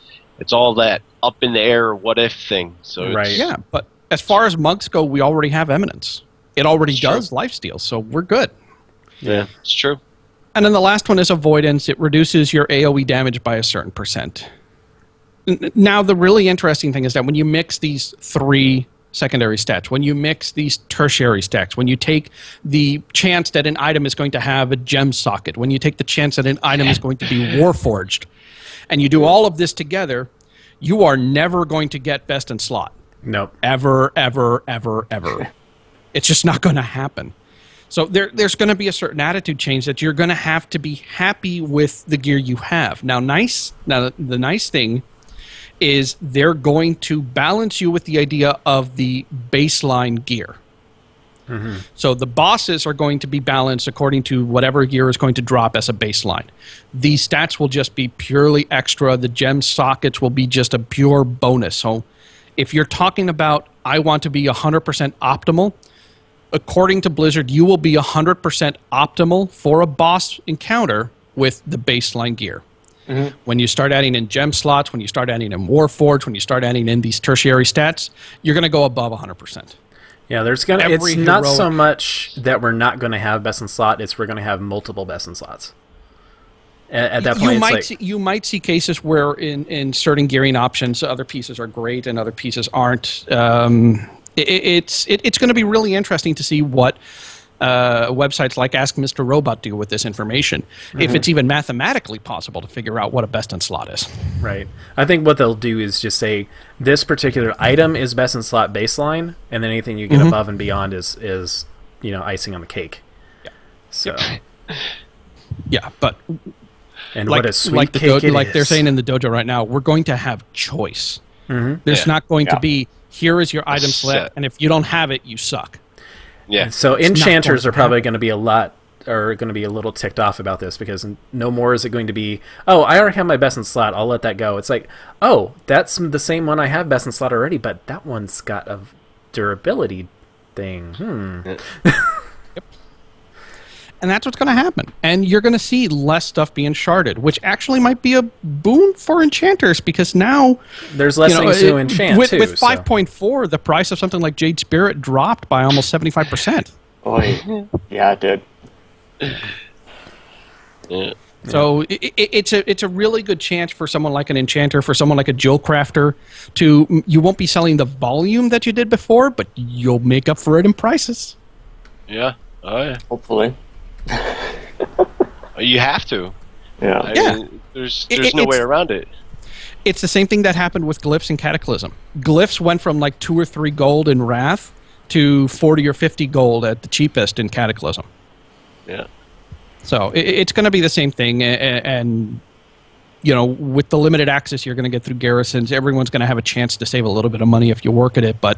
all that up in the air what if thing. So Right. it's, Yeah, but as far as monks go, we already have eminence. It already It's true. does lifesteal, so we're good. yeah, it's true. And then the last one is avoidance. It reduces your AoE damage by a certain %. Now, the really interesting thing is that when you mix these 3 secondary stats, when you mix these tertiary stats, when you take the chance that an item is going to have a gem socket, when you take the chance that an item is going to be warforged, and you do all of this together, you are never going to get best in slot. Nope. Ever, ever, ever, ever. It's just not going to happen. So there's going to be a certain attitude change that you're going to have to be happy with the gear you have. Now, the nice thing is they're going to balance you with the idea of the baseline gear. So the bosses are going to be balanced according to whatever gear is going to drop as a baseline. These stats will just be purely extra. The gem sockets will be just a pure bonus. So if you're talking about, I want to be 100% optimal, according to Blizzard, you will be 100% optimal for a boss encounter with the baseline gear. When you start adding in gem slots, when you start adding in Warforged, when you start adding in these tertiary stats, you're going to go above 100%. Yeah, it's Every not so heroic- much that we're not going to have best in slot, it's we're going to have multiple best in slots. At that point, You might see cases where in certain gearing options, other pieces are great and other pieces aren't. It's going to be really interesting to see what websites like Ask Mr. Robot do with this information. If it's even mathematically possible to figure out what a best in slot is. right. I think what they'll do is just say this particular item is best in slot baseline, and then anything you get above and beyond is icing on the cake. Yeah. So Yeah, but and what a sweet like cake it like is. they're saying in the dojo right now, we're going to have choice. There's not going to be, here is your item select, set. and if you don't have it, you suck. Yeah. So It's not enchanters going are to probably going to be a little ticked off about this because no more is it going to be, oh, I already have my best in slot, I'll let that go. It's like, oh, that's the same one I have best in slot already, but that one's got a durability thing. And that's what's going to happen. And you're going to see less stuff being sharded, which actually might be a boon for enchanters because now There's less things to enchant with, too. With 5.4, the price of something like Jade Spirit dropped by almost 75%. Oy. Yeah, it did. Yeah. So it's a really good chance for someone like an enchanter, for someone like a jewel crafter, you won't be selling the volume that you did before, but you'll make up for it in prices. Yeah. Oh, yeah. Hopefully. You have to. Yeah. I Yeah. mean, there's no way around it. It's the same thing that happened with glyphs in Cataclysm. Glyphs went from like 2 or 3 gold in Wrath to 40 or 50 gold at the cheapest in Cataclysm. Yeah. So it's going to be the same thing, and with the limited access you're going to get through garrisons, everyone's going to have a chance to save a little bit of money if you work at it. But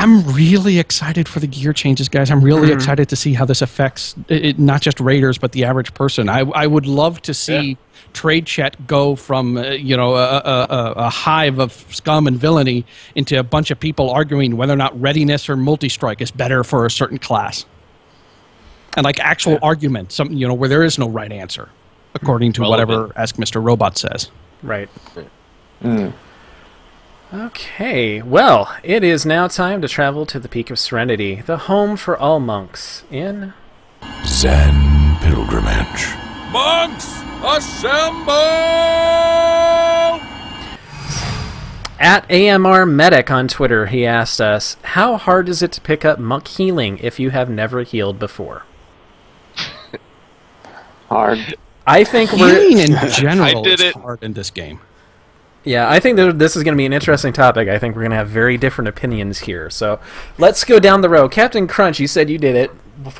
I'm really excited for the gear changes, guys. I'm really excited to see how this affects not just raiders, but the average person. I would love to see trade chat go from a hive of scum and villainy into a bunch of people arguing whether or not readiness or multi-strike is better for a certain class. And like actual argument, where there is no right answer, according to whatever Ask Mr. Robot says. Right. Okay, well, it is now time to travel to the Peak of Serenity, the home for all monks in Zen Pilgrimage. Monks, assemble! At AMR Medic on Twitter, he asked us, how hard is it to pick up monk healing if you have never healed before? Hard. I think Healing in general did is it. hard in this game. Yeah, I think that this is going to be an interesting topic. I think we're going to have very different opinions here. So let's go down the road. Captain Crunch, you said you did it.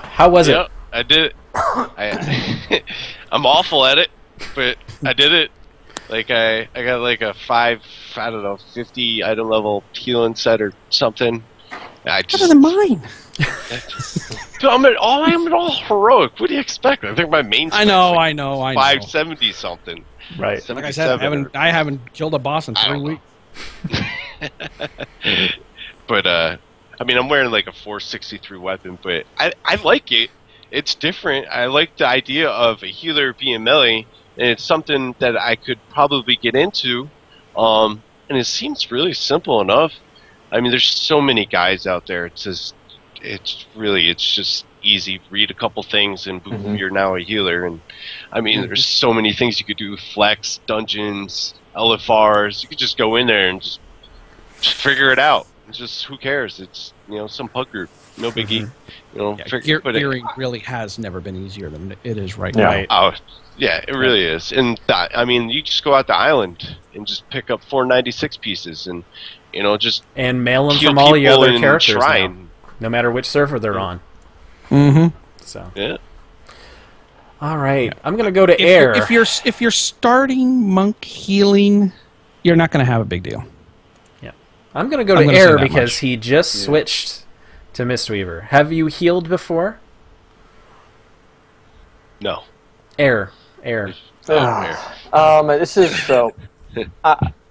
How was it? I did it. I'm awful at it, but I did it. Like I got like a 50 item level healing set or something. Better than mine. Dude, I'm all heroic. What do you expect? I think my main. I know. 570 something. Right. Like I said, I haven't killed a boss in 3 weeks. But I mean, I'm wearing like a 463 weapon, but I like it. It's different. I like the idea of a healer being melee, and it's something that I could probably get into. And it seems really simple enough. I mean, there's so many guys out there. It's just easy. Read a couple things and boom, you're now a healer. And I mean, there's so many things you could do: flex, dungeons, LFRs. You could just go in there and just figure it out. It's just, who cares? It's some pug group, no biggie. Gearing really has never been easier than it is right now. Right. Oh, yeah, it really is. And I mean, you just go out the island and just pick up 496 pieces and just And mail them heal from all your people other in characters now, Shrine. no matter which server they're on. So. Yeah. All right, I'm gonna go to air. If you're starting monk healing, you're not going to have a big deal. Yeah, I'm gonna go to I'm gonna air say that because much. he just switched to Mistweaver. Have you healed before? No. Air. This is so.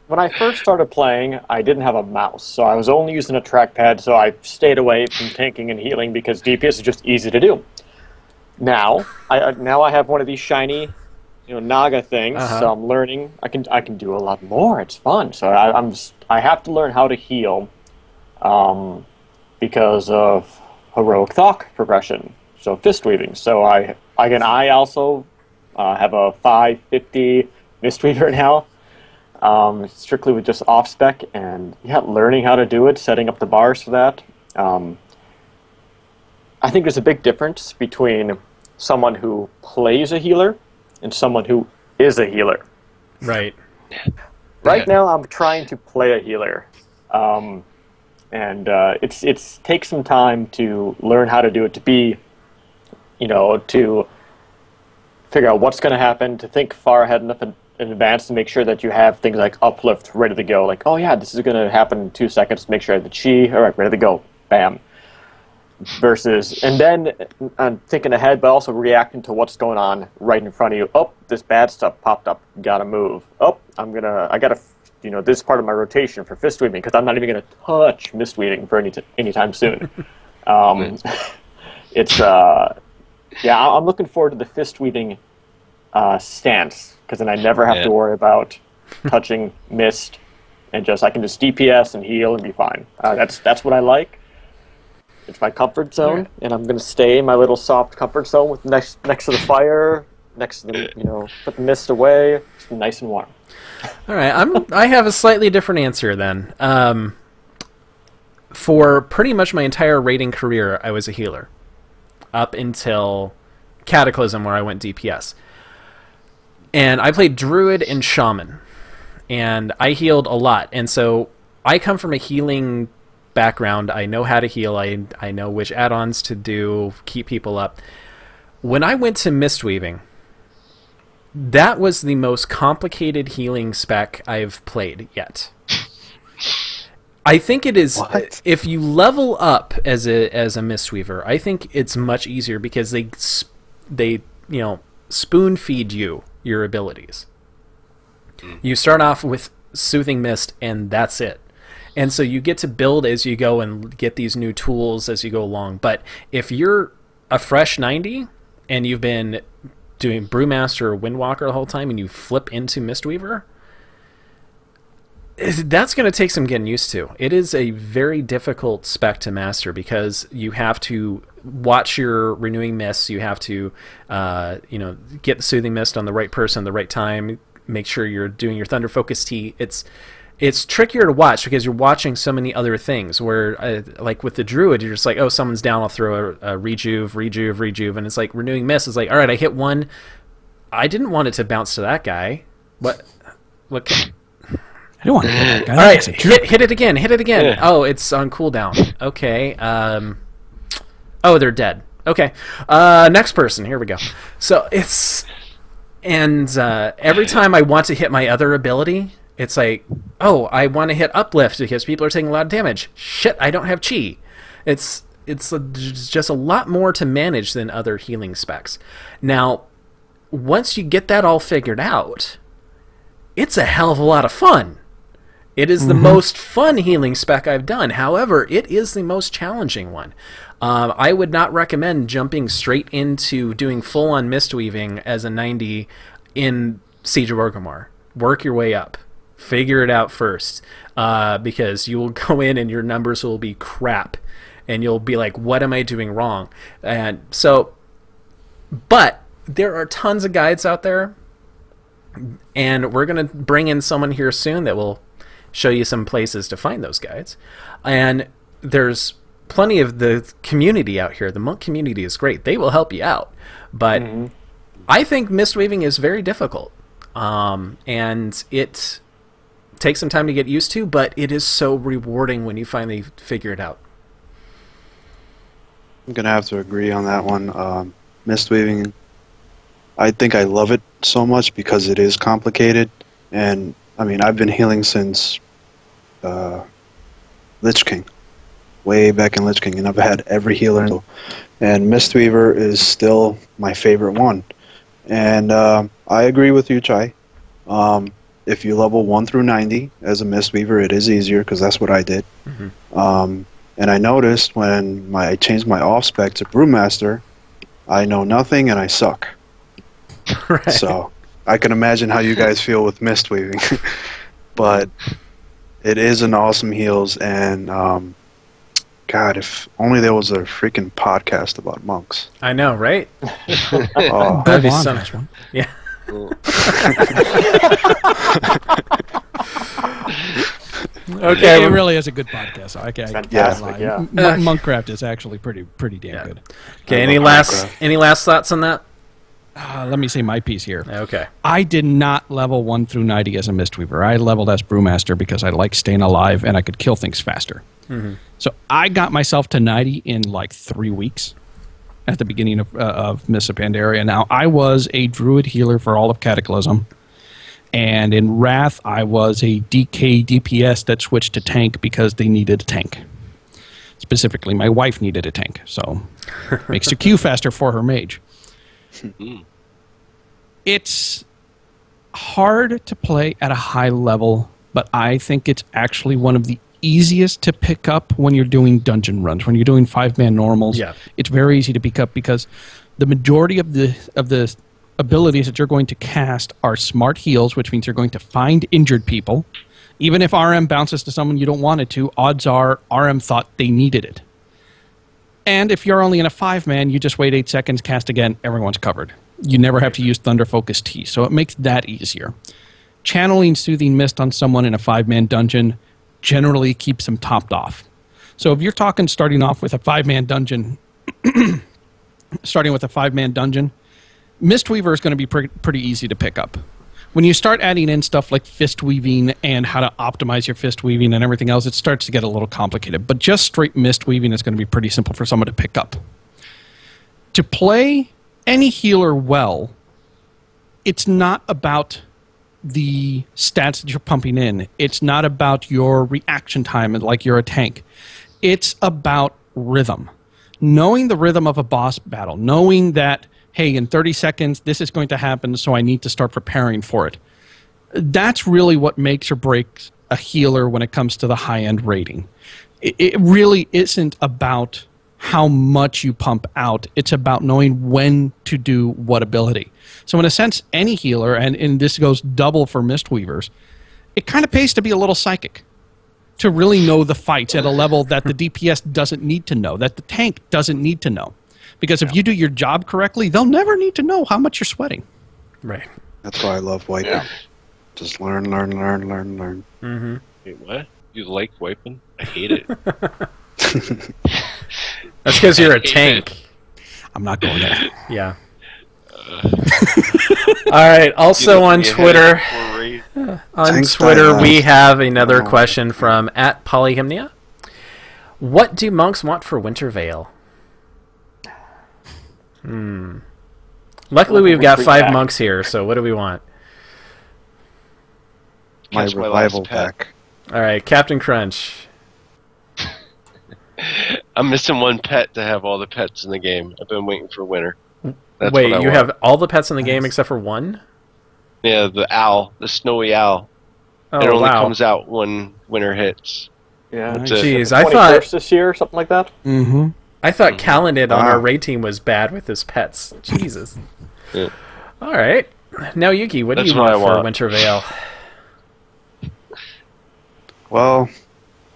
When I first started playing, I didn't have a mouse, so I was only using a trackpad. So I stayed away from tanking and healing because DPS is just easy to do. Now I have one of these shiny, Naga things. So I'm learning. I can do a lot more. It's fun. So I have to learn how to heal, because of heroic thought progression. So fist weaving. So I also have a 550 Mistweaver now. Strictly with just off spec, and learning how to do it, setting up the bars for that. I think there's a big difference between someone who plays a healer and someone who is a healer. Right. Right now, I'm trying to play a healer, and it's takes some time to learn how to do it, to be, to figure out what's going to happen, to think far ahead enough in advance to make sure that you have things like uplift ready to go. Like, oh yeah, this is going to happen in 2 seconds. Make sure I have the chi. All right, ready to go. Bam. Versus, and then I'm thinking ahead, but also reacting to what's going on right in front of you. Oh, this bad stuff popped up. Gotta move. Oh, I gotta, this part of my rotation for fist weaving, because I'm not even gonna touch mist weaving for anytime soon. It's I'm looking forward to the fist weaving stance, because then I never have to worry about touching mist, and I can just DPS and heal and be fine. That's what I like. It's my comfort zone, and I'm going to stay in my little soft comfort zone with next to the fire, next to the, put the mist away. It's nice and warm. All right, I have a slightly different answer then. For pretty much my entire raiding career, I was a healer, up until Cataclysm, where I went DPS. And I played Druid and Shaman, and I healed a lot. And so I come from a healing background. I know how to heal. I know which add-ons to do, keep people up. When I went to Mistweaving, that was the most complicated healing spec I've played yet. I think it is. What? If you level up as a Mistweaver, I think it's much easier because they spoon feed you your abilities. You start off with Soothing Mist, and that's it. And so you get to build as you go and get these new tools as you go along. But if you're a fresh 90 and you've been doing Brewmaster or Windwalker the whole time and you flip into Mistweaver, that's going to take some getting used to. It is a very difficult spec to master because you have to watch your Renewing Mists. You have to get the Soothing Mist on the right person at the right time. Make sure you're doing your Thunder Focus Tea. It's trickier to watch because you're watching so many other things where, like with the Druid, you're just like, oh, someone's down, I'll throw a rejuve, and it's like Renewing Mist is like, all right, I hit one. I didn't want it to bounce to that guy. What I don't want to hit that guy. All right, hit it again. Yeah. Oh, it's on cooldown. Okay. Oh, they're dead. Okay. Next person. Here we go. So it's... And every time I want to hit my other ability, it's like, oh, I want to hit Uplift because people are taking a lot of damage. Shit, I don't have Chi. It's just a lot more to manage than other healing specs. Now, once you get that all figured out, it's a hell of a lot of fun. It is the most fun healing spec I've done. However, it is the most challenging one. I would not recommend jumping straight into doing full-on Mistweaving as a 90 in Siege of Orgrimmar. Work your way up. Figure it out first. Because you will go in and your numbers will be crap. And you'll be like, what am I doing wrong? And so, but there are tons of guides out there. And we're going to bring in someone here soon that will show you some places to find those guides. And there's plenty of the community out here. The monk community is great. They will help you out. But I think Mistweaving is very difficult. And it takes some time to get used to, but it is so rewarding when you finally figure it out. I'm going to have to agree on that one. Mistweaving, I think I love it so much because it is complicated. And, I mean, I've been healing since Lich King. Way back in Lich King, and I've had every healer. And Mistweaver is still my favorite one. And I agree with you, Chai. If you level 1 through 90 as a Mistweaver, it is easier because that's what I did. And I noticed when I changed my off-spec to Brewmaster, I know nothing and I suck. Right. So I can imagine how you guys feel with Mistweaving. But it is an awesome heals, and God, if only there was a freaking podcast about monks. I know, right? Oh, That'd be so much fun. Yeah. Okay, it really is a good podcast. Okay, Fantastic, yeah. Monkcraft is actually pretty damn good. Okay, any last thoughts on that? Let me say my piece here. Okay. I did not level 1 through 90 as a Mistweaver. I leveled as Brewmaster because I like staying alive and I could kill things faster. So I got myself to 90 in like 3 weeks at the beginning of Mists of Pandaria. Now, I was a Druid healer for all of Cataclysm. And in Wrath, I was a DK DPS that switched to tank because they needed a tank. Specifically, my wife needed a tank. So makes the queue faster for her mage. It's hard to play at a high level, but I think it's actually one of the easiest to pick up when you're doing dungeon runs. When you're doing 5-man normals, it's very easy to pick up because the majority of the abilities that you're going to cast are smart heals, which means you're going to find injured people. Even if RM bounces to someone you don't want it to, odds are RM thought they needed it. And if you're only in a 5-man, you just wait 8 seconds, cast again, everyone's covered. You never have to use Thunder Focus Tea, so it makes that easier. Channeling Soothing Mist on someone in a 5-man dungeon generally keeps them topped off. So if you're talking starting off with a 5-man dungeon, Mistweaver is going to be pretty easy to pick up. When you start adding in stuff like fist weaving and how to optimize your fist weaving and everything else, it starts to get a little complicated. But just straight mist weaving is going to be pretty simple for someone to pick up. To play any healer well, it's not about the stats that you're pumping in. It's not about your reaction time like you're a tank. It's about rhythm. Knowing the rhythm of a boss battle. Knowing that, hey, in 30 seconds, this is going to happen, so I need to start preparing for it. That's really what makes or breaks a healer when it comes to the high-end rating. It really isn't about how much you pump out. It's about knowing when to do what ability. So in a sense, any healer, and this goes double for Mistweavers, it kind of pays to be a little psychic, to really know the fights at a level that the DPS doesn't need to know, that the tank doesn't need to know. Because if you do your job correctly, they'll never need to know how much you're sweating. Right. That's why I love wiping. Yeah. Just learn. Mm-hmm. Wait, what? You like wiping? I hate it. That's because you're a tank. I'm not going there. Yeah. All right. Also on Twitter, we have another question from @Polyhymnia. What do monks want for Winter Veil? Luckily, we've got 5 monks here. So what do we want? My Catch my revival last pet. pack. All right, Captain Crunch. I'm missing one pet to have all the pets in the game. I've been waiting for winter. That's Wait, what I you want. have all the pets in the game except for one? Yeah, the owl, the snowy owl. Oh, it only wow. comes out when winter hits. Yeah. That's it. Jeez, The I 21st thought this year, something like that. Mm-hmm. I thought Kalanid on our Wow. raid team was bad with his pets. Jesus. Yeah. All right. Now, Yuki, what do That's you what want I for want. Winter Veil? Well,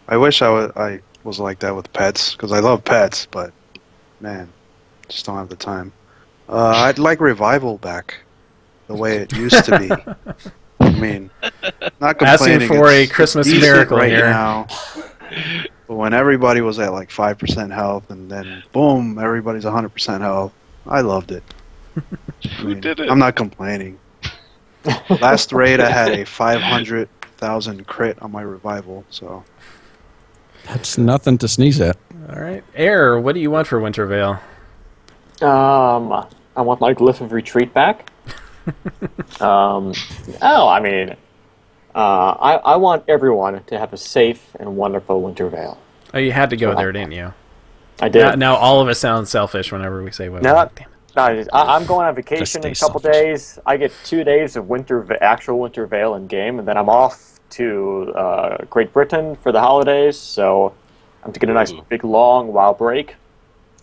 I wish I was like that with pets, because I love pets, but man, just don't have the time. I'd like revival back, the way it used to be. I mean, not complaining. Asking for a it's Christmas decent miracle right here. now. But when everybody was at like 5% health, and then boom, everybody's 100% health, I loved it. I mean, did it? I'm not complaining. Last raid, I had a 500,000 crit on my revival, so. That's nothing to sneeze at. All right. Air, what do you want for Winter Veil? I want my Glyph of Retreat back. I mean, I want everyone to have a safe and wonderful Winter Veil. Oh, you had to go there, didn't you? I did. Now all of us sound selfish whenever we say what we No, want. Damn it. no, I'm going on vacation Just in a stay couple selfish. days. I get 2 days of actual Winter Veil in game, and then I'm off to Great Britain for the holidays. So I'm to get a nice big long while break.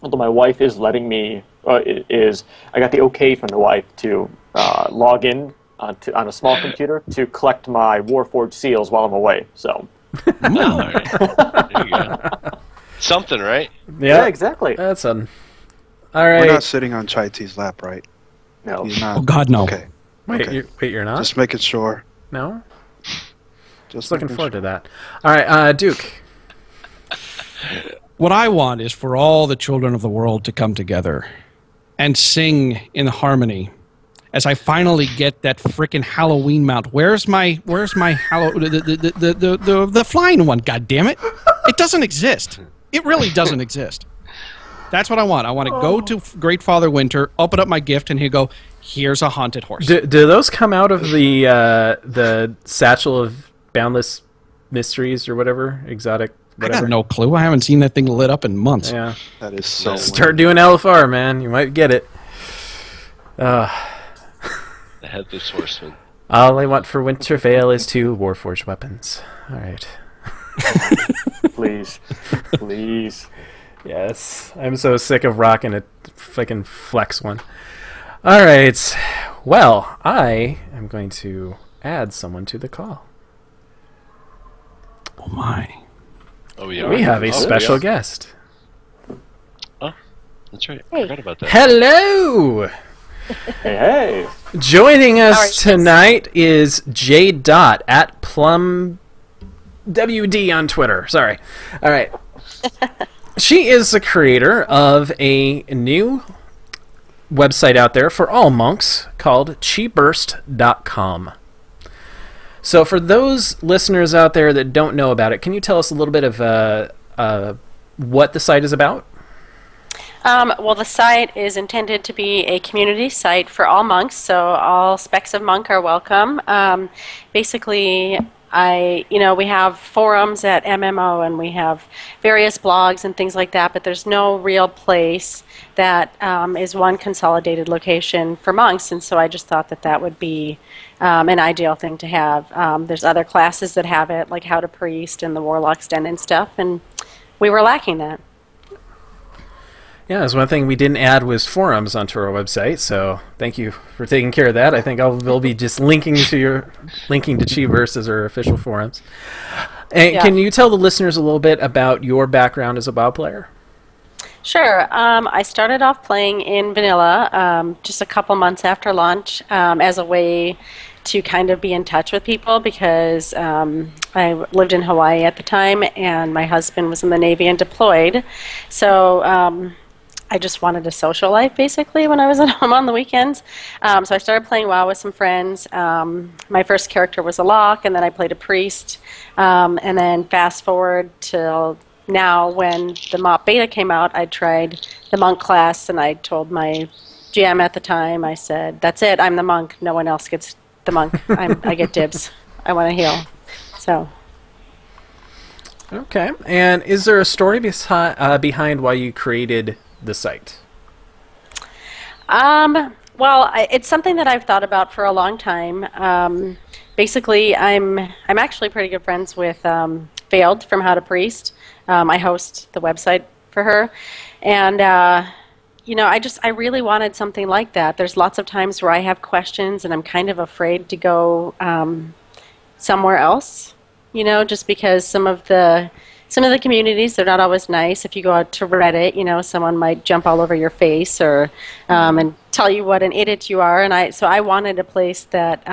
Although my wife is letting me I got the okay from the wife to log in on a small computer to collect my Warforged seals while I'm away. So All right. There you go. Something, right? yeah, exactly. That's all We're right. not sitting on Chai T's lap, right? No. He's not. Oh, God, no. Okay. Wait, okay. you're not? Just making sure. No? Just Looking making forward sure. to that. All right, Duke. What I want is for all the children of the world to come together and sing in harmony as I finally get that frickin' Halloween mount. Where's my the flying one? God damn it! It doesn't exist. It really doesn't exist. That's what I want. I want to go to Great Father Winter, open up my gift, and he'll go, "Here's a haunted horse." Do those come out of the satchel of Boundless Mysteries or whatever? Exotic I whatever? got no clue. I haven't seen that thing lit up in months. Yeah. That is so. Start doing LFR, man. You might get it. The Headless Horseman. All I want for Winter Veil is 2 Warforged weapons. All right. Please. Please. Yes. I'm so sick of rocking a fucking flex one. All right. Well, I am going to add someone to the call. Oh my! Oh, yeah. We have a Oh, special yeah. guest. That's right. I forgot about that. Hello! Hey. Joining How are us you guys? tonight is Jadedot at PlumWD on Twitter. Sorry. All right. She is the creator of a new website out there for all monks called chiburst.com. So for those listeners out there that don't know about it, can you tell us a little bit of what the site is about? Well, the site is intended to be a community site for all monks, so all specs of monk are welcome. Basically, we have forums at MMO, and we have various blogs and things like that, but there's no real place that is one consolidated location for monks, and so I just thought that that would be an ideal thing to have. There's other classes that have it, like How to Priest and the Warlock's Den and stuff, and we were lacking that. Yeah, there's one thing we didn't add was forums onto our website, so thank you for taking care of that. I think we'll be just linking to Chiverse as our official forums. And Yeah. Can you tell the listeners a little bit about your background as a WoW player? Sure. I started off playing in vanilla just a couple months after launch as a way to kind of be in touch with people because I lived in Hawaii at the time and my husband was in the Navy and deployed. So I just wanted a social life basically when I was at home on the weekends. So I started playing WoW with some friends. My first character was a Lock, and then I played a priest. And then fast forward till now, when the MOP beta came out, I tried the monk class, and I told my GM at the time, I said, "That's it. I'm the monk. No one else gets the monk. I get dibs. I want to heal." So. Okay. And is there a story behind why you created the site? Well, it's something that I've thought about for a long time. Basically, I'm actually pretty good friends with Veiled from How to Priest. I host the website for her, and I really wanted something like that. There's lots of times where I have questions, and I'm kind of afraid to go somewhere else. Just because some of the communities, they're not always nice. If you go out to Reddit, someone might jump all over your face or and tell you what an idiot you are. And so I wanted a place that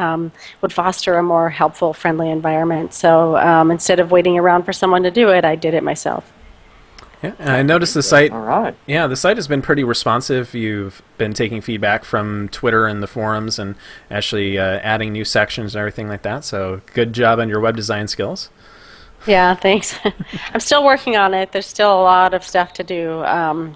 would foster a more helpful, friendly environment. So instead of waiting around for someone to do it, I did it myself. Yeah, and I noticed the site. All right. Yeah, the site has been pretty responsive. You've been taking feedback from Twitter and the forums, and actually adding new sections and everything like that. So good job on your web design skills. Yeah, thanks. I'm still working on it. There's still a lot of stuff to do.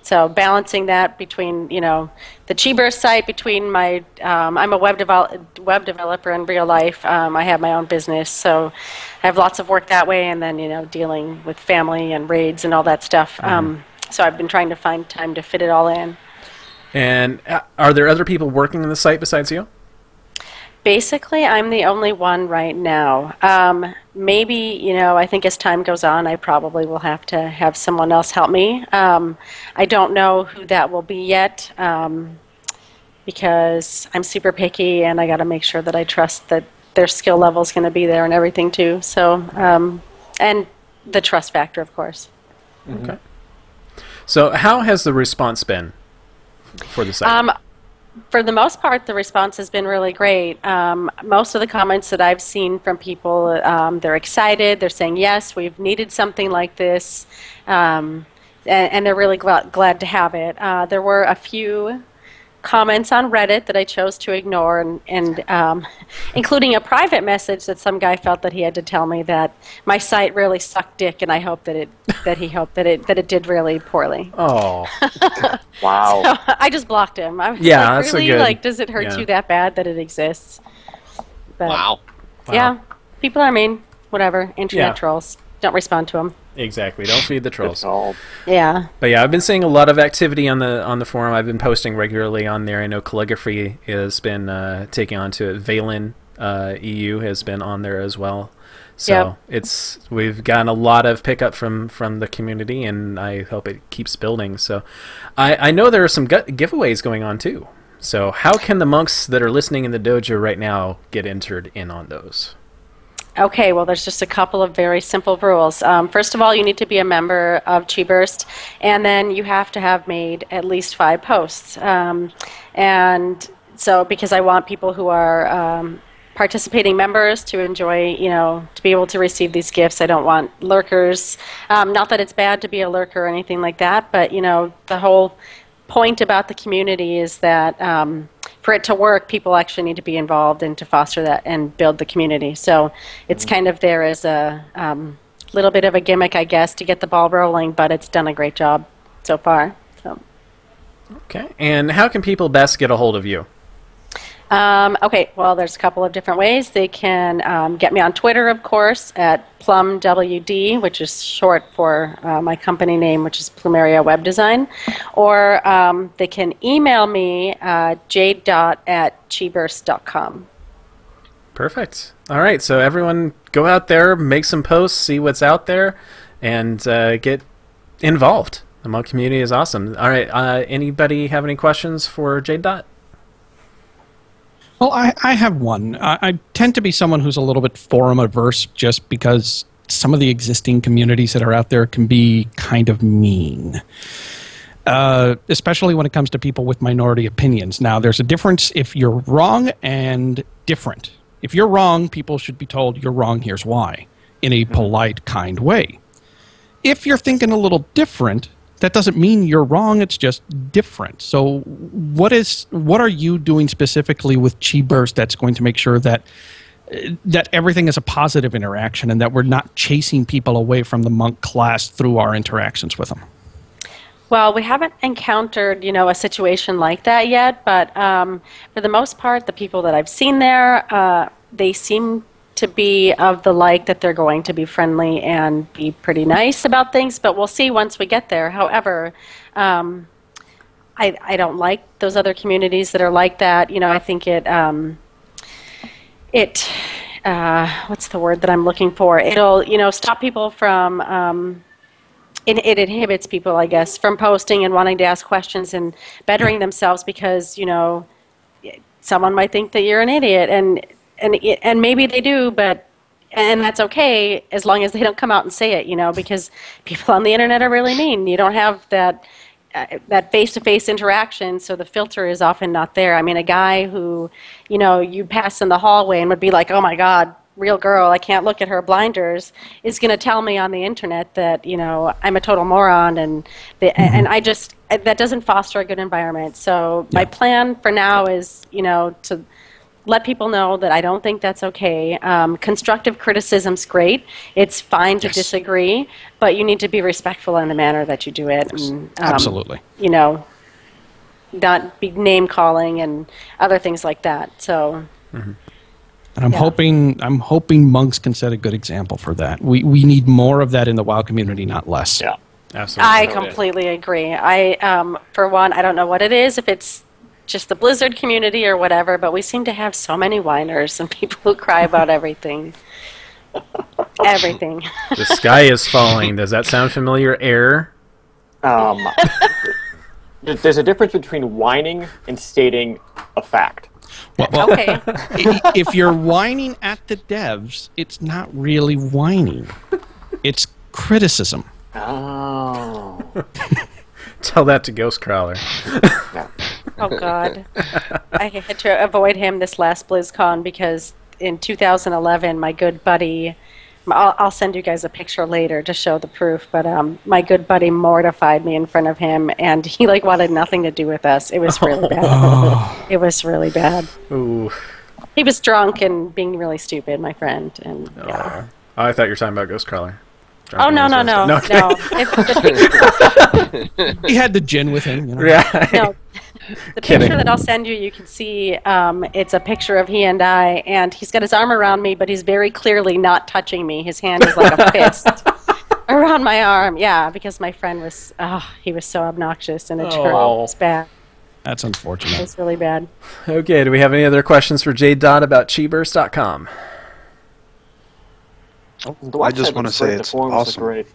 So balancing that between, the Chiverse site, between my, I'm a web developer in real life. I have my own business, so I have lots of work that way, and then, dealing with family and raids and all that stuff. So I've been trying to find time to fit it all in. And are there other people working on the site besides you? Basically, I'm the only one right now. Maybe, I think as time goes on, I probably will have to have someone else help me. I don't know who that will be yet because I'm super picky and I got to make sure that I trust that their skill level is going to be there and everything too. So, and the trust factor, of course. Okay. So how has the response been for the site? For the most part, the response has been really great. Most of the comments that I've seen from people, they're excited. They're saying, yes, we've needed something like this, and they're really glad to have it. There were a few comments on Reddit that I chose to ignore, and including a private message that some guy felt that he had to tell me that my site really sucked dick, and I hope that he hoped that it did really poorly. Oh, Wow. So I just blocked him. I was Yeah, like, that's a really, good- does it hurt yeah. you that bad that it exists? But, Wow. Yeah, people are mean. Whatever. Internet Yeah. trolls. Don't respond to them. exactly. Don't feed the trolls. So, Yeah. But yeah, I've been seeing a lot of activity on the forum. I've been posting regularly on there. I know Calligraphy has been taking on to it. Valen EU has been on there as well. So we've gotten a lot of pickup from the community, and I hope it keeps building. So I know there are some giveaways going on too. So how can the monks that are listening in the dojo right now get entered in on those? Okay, well, there's just a couple of very simple rules. First of all, you need to be a member of Chiburst, and then you have to have made at least 5 posts. And so, because I want people who are participating members to enjoy, to be able to receive these gifts. I don't want lurkers. Not that it's bad to be a lurker or anything like that, but, the whole point about the community is that for it to work, people actually need to be involved and to foster that and build the community. So it's kind of there as a little bit of a gimmick, I guess, to get the ball rolling, but it's done a great job so far. So. Okay. And how can people best get a hold of you? Okay, well, there's a couple of different ways. They can get me on Twitter, of course, at PlumWD, which is short for my company name, which is Plumeria Web Design. Or they can email me, jadedot@cheburst.com. Perfect. All right, so everyone go out there, make some posts, see what's out there, and get involved. The monk community is awesome. All right, anybody have any questions for Jadedot? Well, I have one. I tend to be someone who's a little bit forum averse just because some of the existing communities that are out there can be kind of mean. Especially when it comes to people with minority opinions. Now, there's a difference if you're wrong and different. If you're wrong, people should be told you're wrong, here's why, in a polite, kind way. If you're thinking a little different, that doesn't mean you're wrong, it's just different. So what are you doing specifically with Cheburst that's going to make sure that everything is a positive interaction and that we're not chasing people away from the monk class through our interactions with them? Well, we haven't encountered, a situation like that yet, but for the most part, the people that I've seen there, they seem to be of the like that they're going to be friendly and be pretty nice about things, but we'll see once we get there. However, I don't like those other communities that are like that. I think what's the word that I'm looking for? It'll, stop people from, it inhibits people, I guess, from posting and wanting to ask questions and bettering themselves because, someone might think that you're an idiot, and maybe they do, and that's okay as long as they don't come out and say it, because people on the internet are really mean. You don't have that face-to-face interaction, so the filter is often not there. I mean, a guy who, you pass in the hallway and would be like, oh my God, real girl, I can't look at her blinders, is going to tell me on the internet that, I'm a total moron, and that doesn't foster a good environment. So my plan for now is, to let people know that I don't think that's okay. Constructive criticism's great. It's fine to disagree, but you need to be respectful in the manner that you do it. And, absolutely. Not be name-calling and other things like that. So... Mm-hmm. And I'm hoping monks can set a good example for that. We need more of that in the WoW community, not less. Yeah, absolutely. I completely agree. For one, I don't know what it is, if it's just the Blizzard community or whatever, but we seem to have so many whiners and people who cry about everything. Everything. The sky is falling. Does that sound familiar? Air? There's a difference between whining and stating a fact. Well, okay. If you're whining at the devs, it's not really whining. It's criticism. Oh. Tell that to Ghostcrawler. Oh, God. I had to avoid him this last BlizzCon because in 2011, my good buddy... I'll send you guys a picture later to show the proof, but my good buddy mortified me in front of him, and he wanted nothing to do with us. It was really bad. It was really bad. Ooh. He was drunk and being really stupid, my friend, and yeah. I thought you were talking about Ghostcrawler. Oh, no. He had the gin with him. Yeah. No. The picture that I'll send you, you can see it's a picture of he and I, and he's got his arm around me, but he's very clearly not touching me. His hand is like a fist around my arm. Yeah, because my friend was, he was so obnoxious, and it was bad. That's unfortunate. It was really bad. Okay, do we have any other questions for Jadedot about Cheburst.com? I just want to say it's awesome. Great.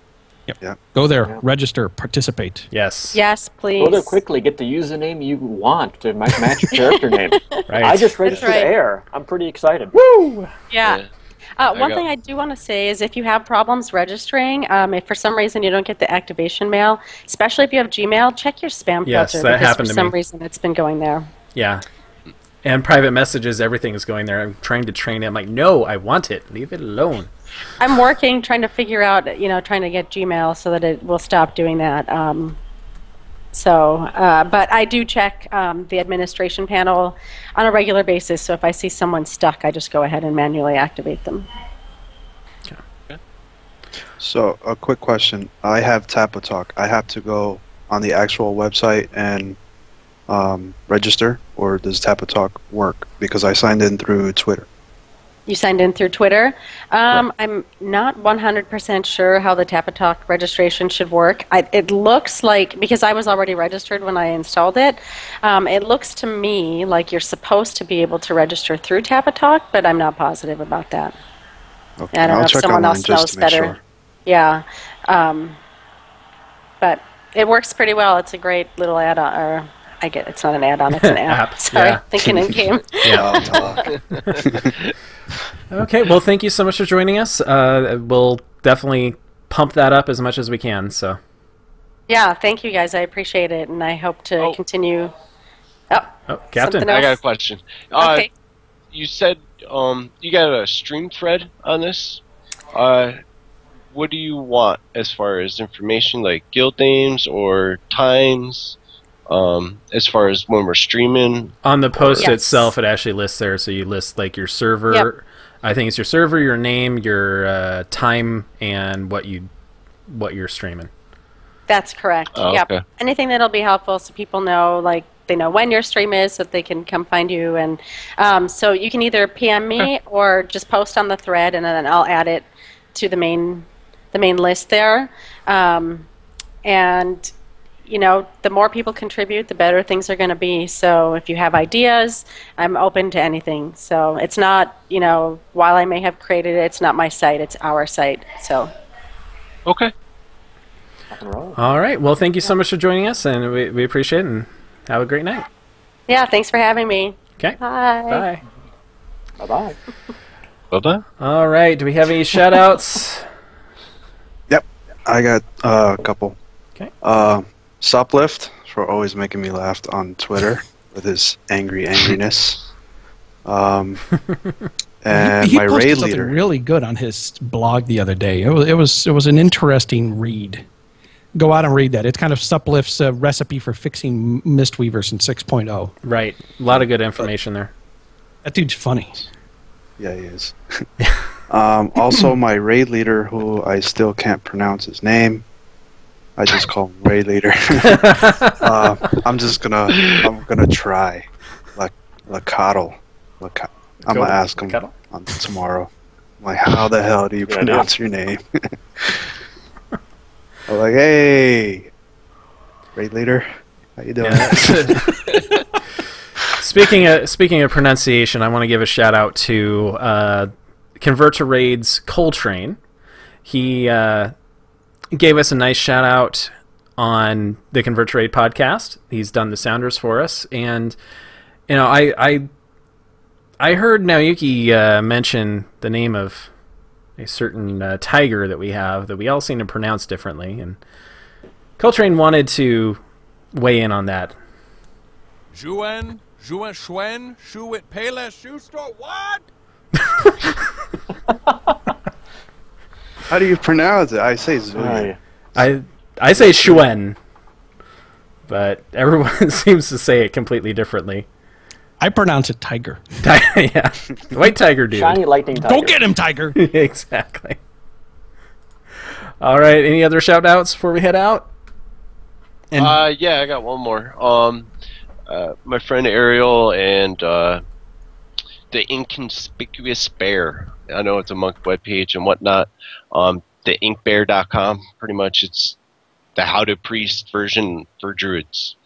Yep. Yeah. Go there, register, participate. Yes. Yes, please. Go there quickly. Get the username you want to match your character name. Right. I just registered Air. I'm pretty excited. Woo! Yeah. One thing I do want to say is if you have problems registering, if for some reason you don't get the activation mail, especially if you have Gmail, check your spam filter. Yes, that happened to me. For some reason it's been going there. Yeah. And private messages, everything is going there. I'm trying to train it. I'm like, no, I want it. Leave it alone. I'm working, trying to figure out, trying to get Gmail so that it will stop doing that. But I do check the administration panel on a regular basis, so if I see someone stuck, I just go ahead and manually activate them. Okay. So, a quick question. I have Tapatalk. I have to go on the actual website and register, or does Tapatalk work? Because I signed in through Twitter. You signed in through Twitter. I'm not 100% sure how the Tapatalk registration should work. It looks like, because I was already registered when I installed it, it looks to me like you're supposed to be able to register through Tapatalk, but I'm not positive about that. Okay, I don't know I'll if check someone online else just knows to make better. sure. Yeah. But it works pretty well. It's a great little add-on, or it's not an add-on, it's an app. Sorry, yeah. thinking in game. Okay, well, thank you so much for joining us. We'll definitely pump that up as much as we can. So. Yeah, thank you guys. I appreciate it, and I hope to continue. Oh, Captain. I got a question. Okay. You said you got a stream thread on this. What do you want as far as information, like guild names or times? As far as when we're streaming, on the post Yes. itself, it actually lists there. So you list like your server. Yep. I think it's your server, your name, your time, and what you're streaming. That's correct. Oh, Yep. okay. Anything that'll be helpful so people know, like, they know when your stream is so that they can come find you. And so you can either PM me or just post on the thread, and then I'll add it to the main list there. And you know, the more people contribute, the better things are going to be. So if you have ideas, I'm open to anything. So it's not, you know, while I may have created it, it's not my site, it's our site. So. Okay. All right. Well, thank you so much for joining us, and we appreciate it, and have a great night. Yeah, thanks for having me. Okay. Bye. Bye. Bye-bye. Bye-bye. All right. Do we have any shout-outs? Yep, I got a couple. Okay. Soplift for always making me laugh on Twitter with his angriness. And He my posted raid something leader. really good on his blog the other day. It was an interesting read. Go out and read that. It's kind of Suplift's recipe for fixing Mistweavers in 6.0. Right. A lot of good information there. That dude's funny. Yeah, he is. Also, my raid leader, who I still can't pronounce his name. I just call him raid leader. I'm gonna try. Lacatl. I'm gonna ask him tomorrow. I'm like, how the hell do you pronounce your name? I'm like, hey, raid leader, how you doing? Yeah. Speaking of pronunciation, I want to give a shout out to Convert to Raid's Coltrane. He gave us a nice shout out on the Convert to Raid podcast. He's done the sounders for us, and you know, I heard Naoyuki mention the name of a certain tiger that we have that we all seem to pronounce differently, and Coltrane wanted to weigh in on that. Juen, Schwen, Shuit, Pele, Schuster, what? How do you pronounce it? I say Zuya. I say Shuen, but everyone seems to say it completely differently. I pronounce it tiger. Yeah, white tiger dude. Shiny lightning tiger. Go get him, tiger! Exactly. All right, any other shout outs before we head out? And Yeah, I got one more. My friend Ariel and the Inconspicuous Bear. I know it's a monk webpage and whatnot. The inkbear.com, pretty much it's the How to Priest version for druids.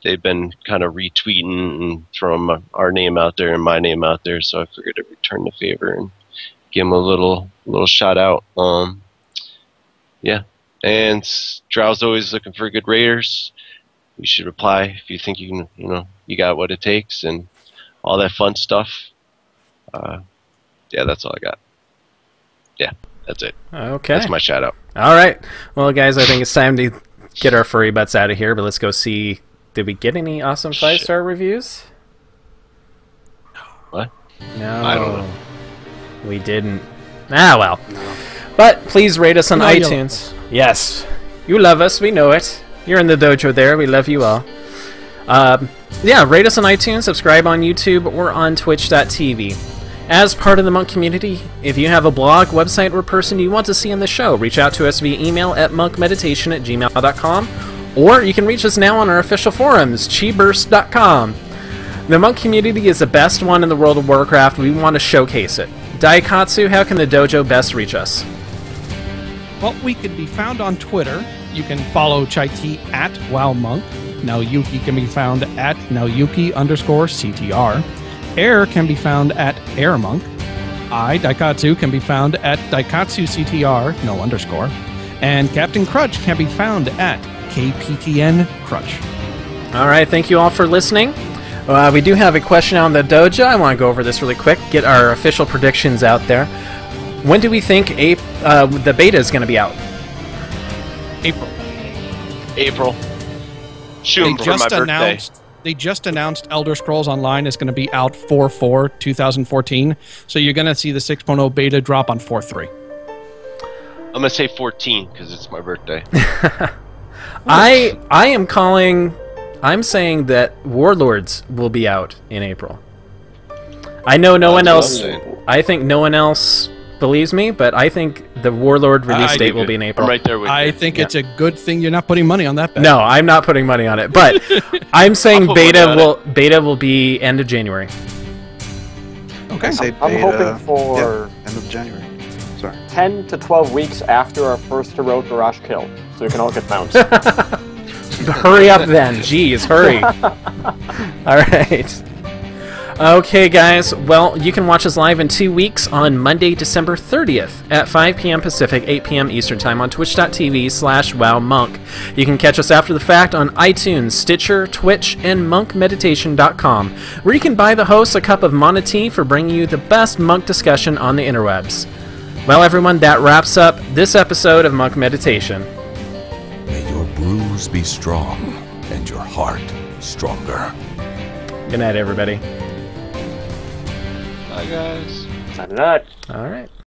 They've been kind of retweeting and throwing our name out there and my name out there, so I figured I'd return the favor and give them a little shout out. Yeah, and Drow's always looking for good raiders. You should reply if you think you can, you got what it takes and all that fun stuff. Yeah, that's all I got. Yeah, that's it. Okay. That's my shout out. All right. Well, guys, I think it's time to get our furry butts out of here, but let's go see. Did we get any awesome 5-star reviews? What? No. I don't know. We didn't. Ah, well. No. But please rate us on iTunes. Yes. You love us. We know it. You're in the dojo there. We love you all. Yeah, rate us on iTunes, subscribe on YouTube, or on twitch.tv. As part of the Monk community, if you have a blog, website, or person you want to see in the show, reach out to us via email at monkmeditation@gmail.com Or you can reach us now on our official forums, chiburst.com. The monk community is the best one in the World of Warcraft. We want to showcase it. Daikatsu, how can the dojo best reach us? Well, we can be found on Twitter. You can follow Chai-T at WowMonk. Naoyuki can be found at Naoyuki_CTR. Air can be found at AirMonk. I, Daikatsu, can be found at DaikatsuCTR, no underscore. And Captain Crutch can be found at KPTN Crutch. All right, thank you all for listening. We do have a question on the dojo. I want to go over this really quick, get our official predictions out there. When do we think the beta is going to be out? April. Shoot for my birthday. They just announced Elder Scrolls Online is going to be out 4/4/2014. So you're going to see the 6.0 beta drop on 4/3. I'm going to say 14 because it's my birthday. I'm saying that Warlords will be out in April. I know no one else. I think no one else believes me, but I think the Warlord release date will be in April. I'm right there with you. I think it's a good thing you're not putting money on that bet. No, I'm not putting money on it, but I'm saying beta will be end of January. Okay. I'm hoping for end of January. Sorry. 10 to 12 weeks after our first heroic Garage kill, so we can all get mounts. Hurry up then. Jeez, hurry. All right. Okay, guys. Well, you can watch us live in 2 weeks on Monday, December 30th at 5 p.m. Pacific, 8 p.m. Eastern Time on twitch.tv/wowmonk. You can catch us after the fact on iTunes, Stitcher, Twitch, and monkmeditation.com, where you can buy the hosts a cup of Mana tea for bringing you the best monk discussion on the interwebs. Well, everyone, that wraps up this episode of Monk Meditation. May your bruise be strong and your heart stronger. Good night, everybody. Bye, guys. Signing out. All right.